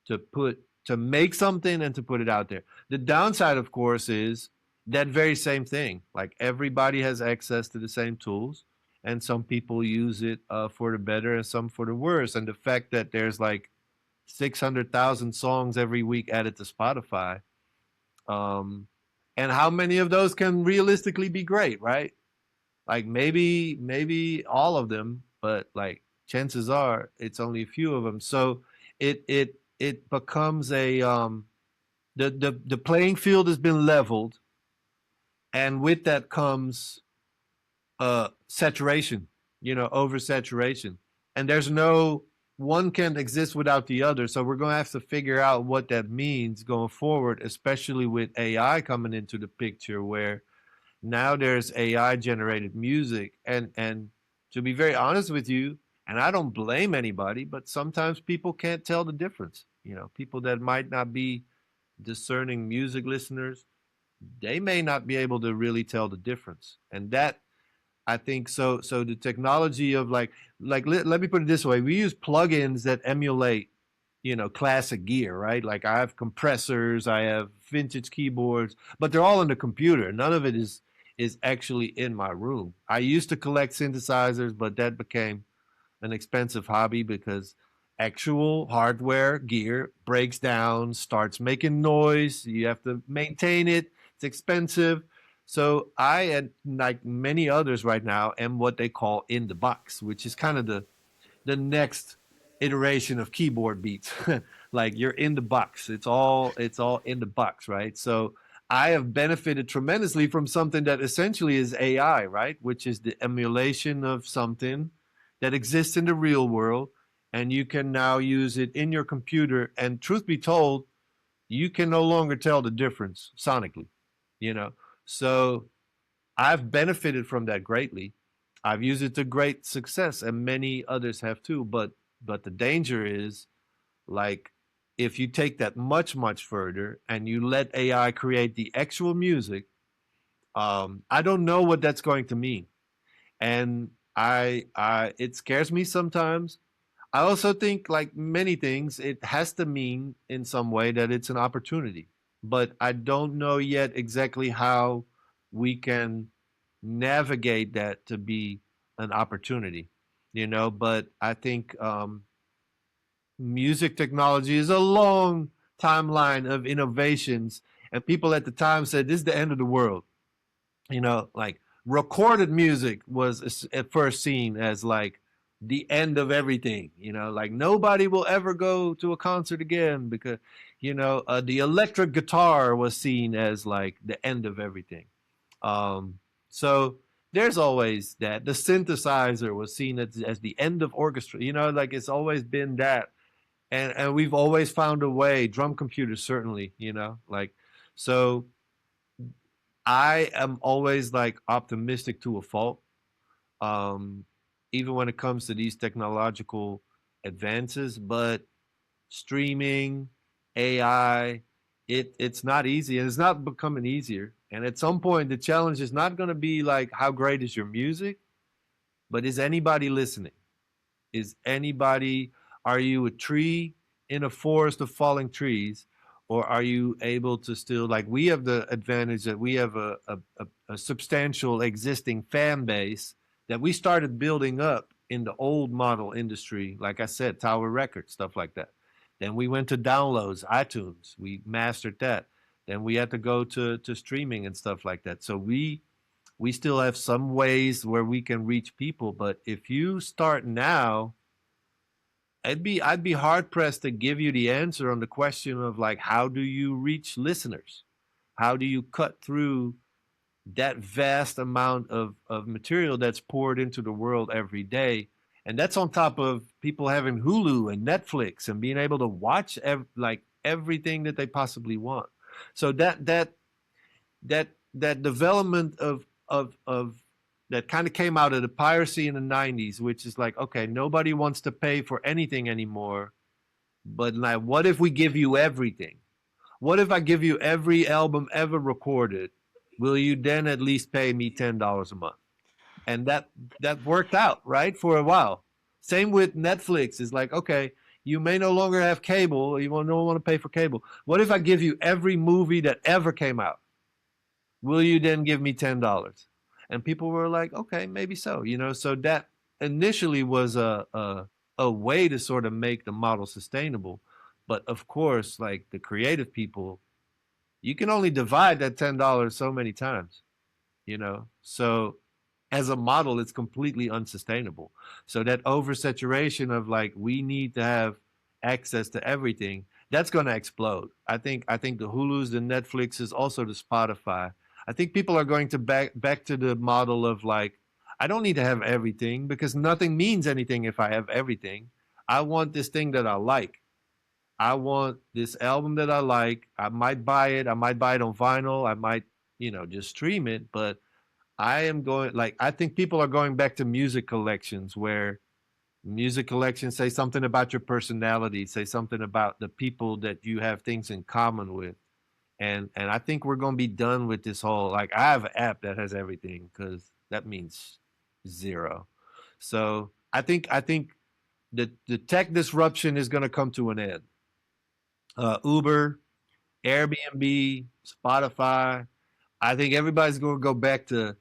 to make something and to put it out there. The downside, of course, is that very same thing. Like everybody has access to the same tools, and some people use it for the better and some for the worse. And the fact that there's like 600,000 songs every week added to Spotify, um, and how many of those can realistically be great, right? Like maybe all of them, but like chances are it's only a few of them. So it becomes a the playing field has been leveled, and with that comes saturation, you know, oversaturation, and there's no one can't exist without the other. So we're going to have to figure out what that means going forward, especially with AI coming into the picture, where now there's AI generated music, and to be very honest with you, and I don't blame anybody, but sometimes people can't tell the difference. You know, people that might not be discerning music listeners, they may not be able to really tell the difference. And that I think so. So the technology of let me put it this way: we use plugins that emulate, classic gear, right? Like I have compressors, I have vintage keyboards, but they're all in the computer. None of it is actually in my room. I used to collect synthesizers, but that became an expensive hobby because actual hardware gear breaks down, starts making noise. You have to maintain it. It's expensive. So I, and like many others right now, am what they call in the box, which is kind of the next iteration of keyboard beats. Like you're in the box. It's all in the box, right? So I have benefited tremendously from something that essentially is AI, right? Which is the emulation of something that exists in the real world, and you can now use it in your computer. And truth be told, you can no longer tell the difference sonically, you know. So I've benefited from that greatly. I've used it to great success, and many others have too. But the danger is, like, if you take that much further and you let AI create the actual music, I don't know what that's going to mean, and I it scares me sometimes. I also think, like many things, it has to mean in some way that it's an opportunity. But I don't know yet exactly how we can navigate that to be an opportunity, But I think music technology is a long timeline of innovations. And people at the time said, this is the end of the world. Like recorded music was at first seen as like the end of everything, like nobody will ever go to a concert again because, the electric guitar was seen as like the end of everything. So there's always that. The synthesizer was seen as the end of orchestra, like it's always been that. And we've always found a way, drum computers certainly, like, so I am always like optimistic to a fault. Um, Even when it comes to these technological advances, but streaming, AI, it's not easy, and it's not becoming easier. And at some point, the challenge is not going to be like how great is your music, but is anybody listening? Is anybody? Are you a tree in a forest of falling trees? Or are you able to still, like, we have the advantage that we have a substantial existing fan base that we started building up in the old model industry, like I said, Tower Records, stuff like that. Then we went to downloads, iTunes, we mastered that. Then we had to go to streaming and stuff like that. So we still have some ways where we can reach people, but if you start now, I'd be hard pressed to give you the answer on the question of like, how do you reach listeners? How do you cut through that vast amount of material that's poured into the world every day? And that's on top of people having Hulu and Netflix and being able to watch like everything that they possibly want. So that development of that kind of came out of the piracy in the 90s, which is like, okay, nobody wants to pay for anything anymore, but like, what if we give you everything? What if I give you every album ever recorded? Will you then at least pay me $10 a month? And that worked out, right, for a while. Same with Netflix. Is like, okay, you may no longer have cable, you no want to pay for cable. What if I give you every movie that ever came out? Will you then give me $10? And people were like, okay, maybe so. So that initially was a way to sort of make the model sustainable. But of course, like the creative people, you can only divide that $10 so many times. So as a model, it's completely unsustainable. So that oversaturation of like, we need to have access to everything, that's going to explode. I think the Hulus, the Netflixes, also the Spotify. I think people are going to back to the model of like, I don't need to have everything because nothing means anything if I have everything. I want this thing that I like. I want this album that I like. I might buy it. I might buy it on vinyl. I might, just stream it. But I am going, like, I think people are going back to music collections where music collections say something about your personality, say something about the people that you have things in common with. And I think we're going to be done with this whole, like, I have an app that has everything because that means zero. So I think the tech disruption is going to come to an end. Uber, Airbnb, Spotify. I think everybody's going to go back to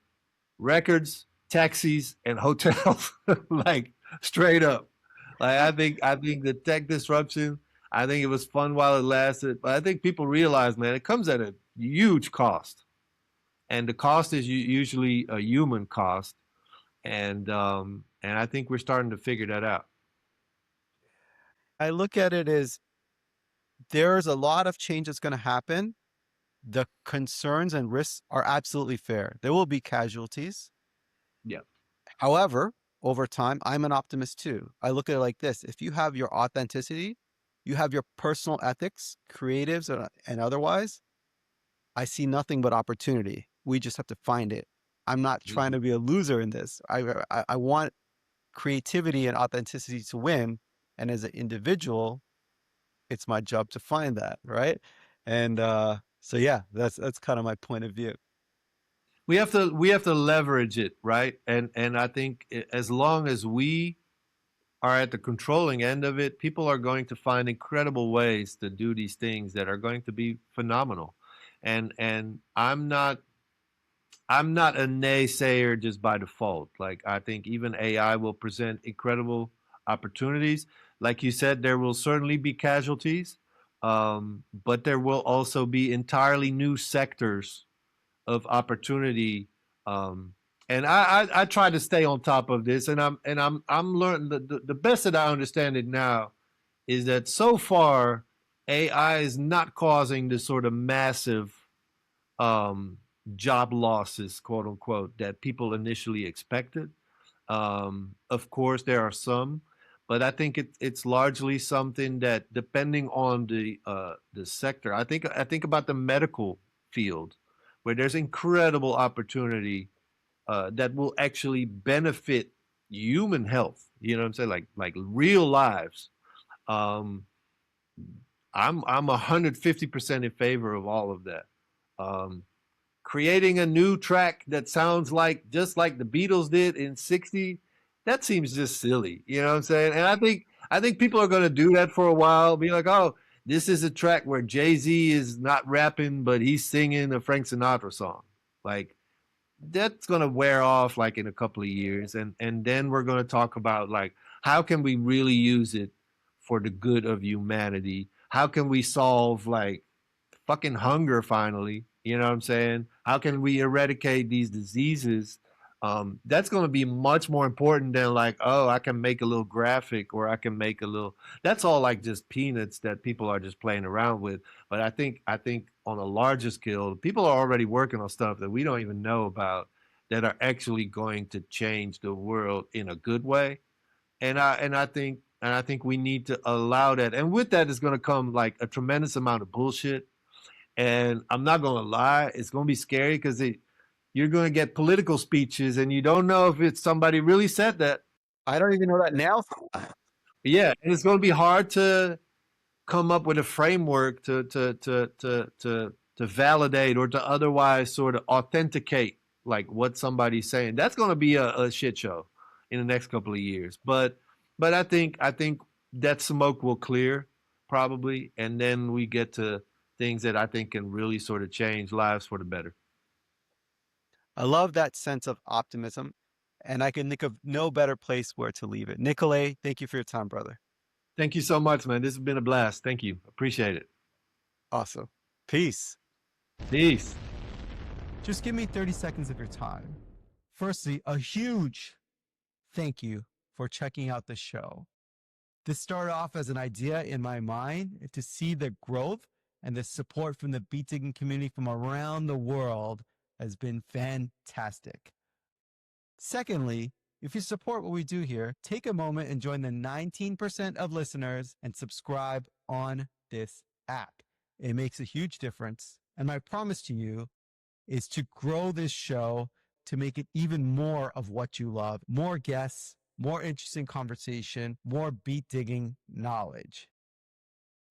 records, taxis, and hotels, like straight up. Like I think the tech disruption. I think it was fun while it lasted, but I think people realize, man, it comes at a huge cost, and the cost is usually a human cost, and I think we're starting to figure that out. I look at it as there's a lot of change that's going to happen. The concerns and risks are absolutely fair. There will be casualties. Yeah. However, over time, I'm an optimist too. I look at it like this. If you have your authenticity, you have your personal ethics, creatives and otherwise, I see nothing but opportunity. We just have to find it. I'm not trying to be a loser in this. I want creativity and authenticity to win. And as an individual, it's my job to find that, right? And so yeah, that's kind of my point of view. We have to leverage it, right? And I think as long as we are at the controlling end of it, people are going to find incredible ways to do these things that are going to be phenomenal. And I'm not a naysayer just by default. Like I think even AI will present incredible opportunities. Like you said, there will certainly be casualties, but there will also be entirely new sectors of opportunity. Um, and I try to stay on top of this, and I'm learning the best that I understand it now is that so far AI is not causing the sort of massive um, job losses, quote unquote, that people initially expected. Of course, there are some, but I think it's largely something that, depending on the sector, I think about the medical field, where there's incredible opportunity that will actually benefit human health. You know what I'm saying? Like real lives. Um, I'm 150% in favor of all of that. Um, Creating a new track that sounds like just like the Beatles did in '60, that seems just silly. You know what I'm saying? And I think people are going to do that for a while. Be like, oh, this is a track where Jay-Z is not rapping, but he's singing a Frank Sinatra song. Like that's going to wear off like in a couple of years, and then we're going to talk about like how can we really use it for the good of humanity? How can we solve like fucking hunger finally? You know what I'm saying? How can we eradicate these diseases? That's going to be much more important than like, oh, I can make a little graphic or I can make a little. That's all like just peanuts that people are just playing around with. But I think on a larger scale, people are already working on stuff that we don't even know about that are actually going to change the world in a good way. And I think we need to allow that. And with that is going to come like a tremendous amount of bullshit. And I'm not going to lie, it's going to be scary because you're going to get political speeches and you don't know if it's somebody really said that. I don't even know that now. Yeah, and it's going to be hard to come up with a framework to validate or to otherwise sort of authenticate like what somebody's saying. That's going to be a shit show in the next couple of years. But I think that smoke will clear probably, and then we get to things that I think can really sort of change lives for the better. I love that sense of optimism, and I can think of no better place where to leave it. Nicolay, thank you for your time, brother. Thank you so much, man. This has been a blast. Thank you. Appreciate it. Awesome. Peace. Peace. Just give me 30 seconds of your time. Firstly, a huge thank you for checking out the show. This started off as an idea in my mind. To see the growth and the support from the beat digging community from around the world has been fantastic. Secondly, if you support what we do here, take a moment and join the 19% of listeners and subscribe on this app. It makes a huge difference. And my promise to you is to grow this show to make it even more of what you love, more guests, more interesting conversation, more beat digging knowledge.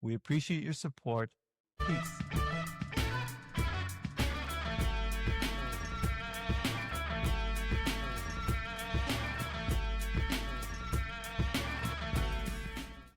We appreciate your support. Peace.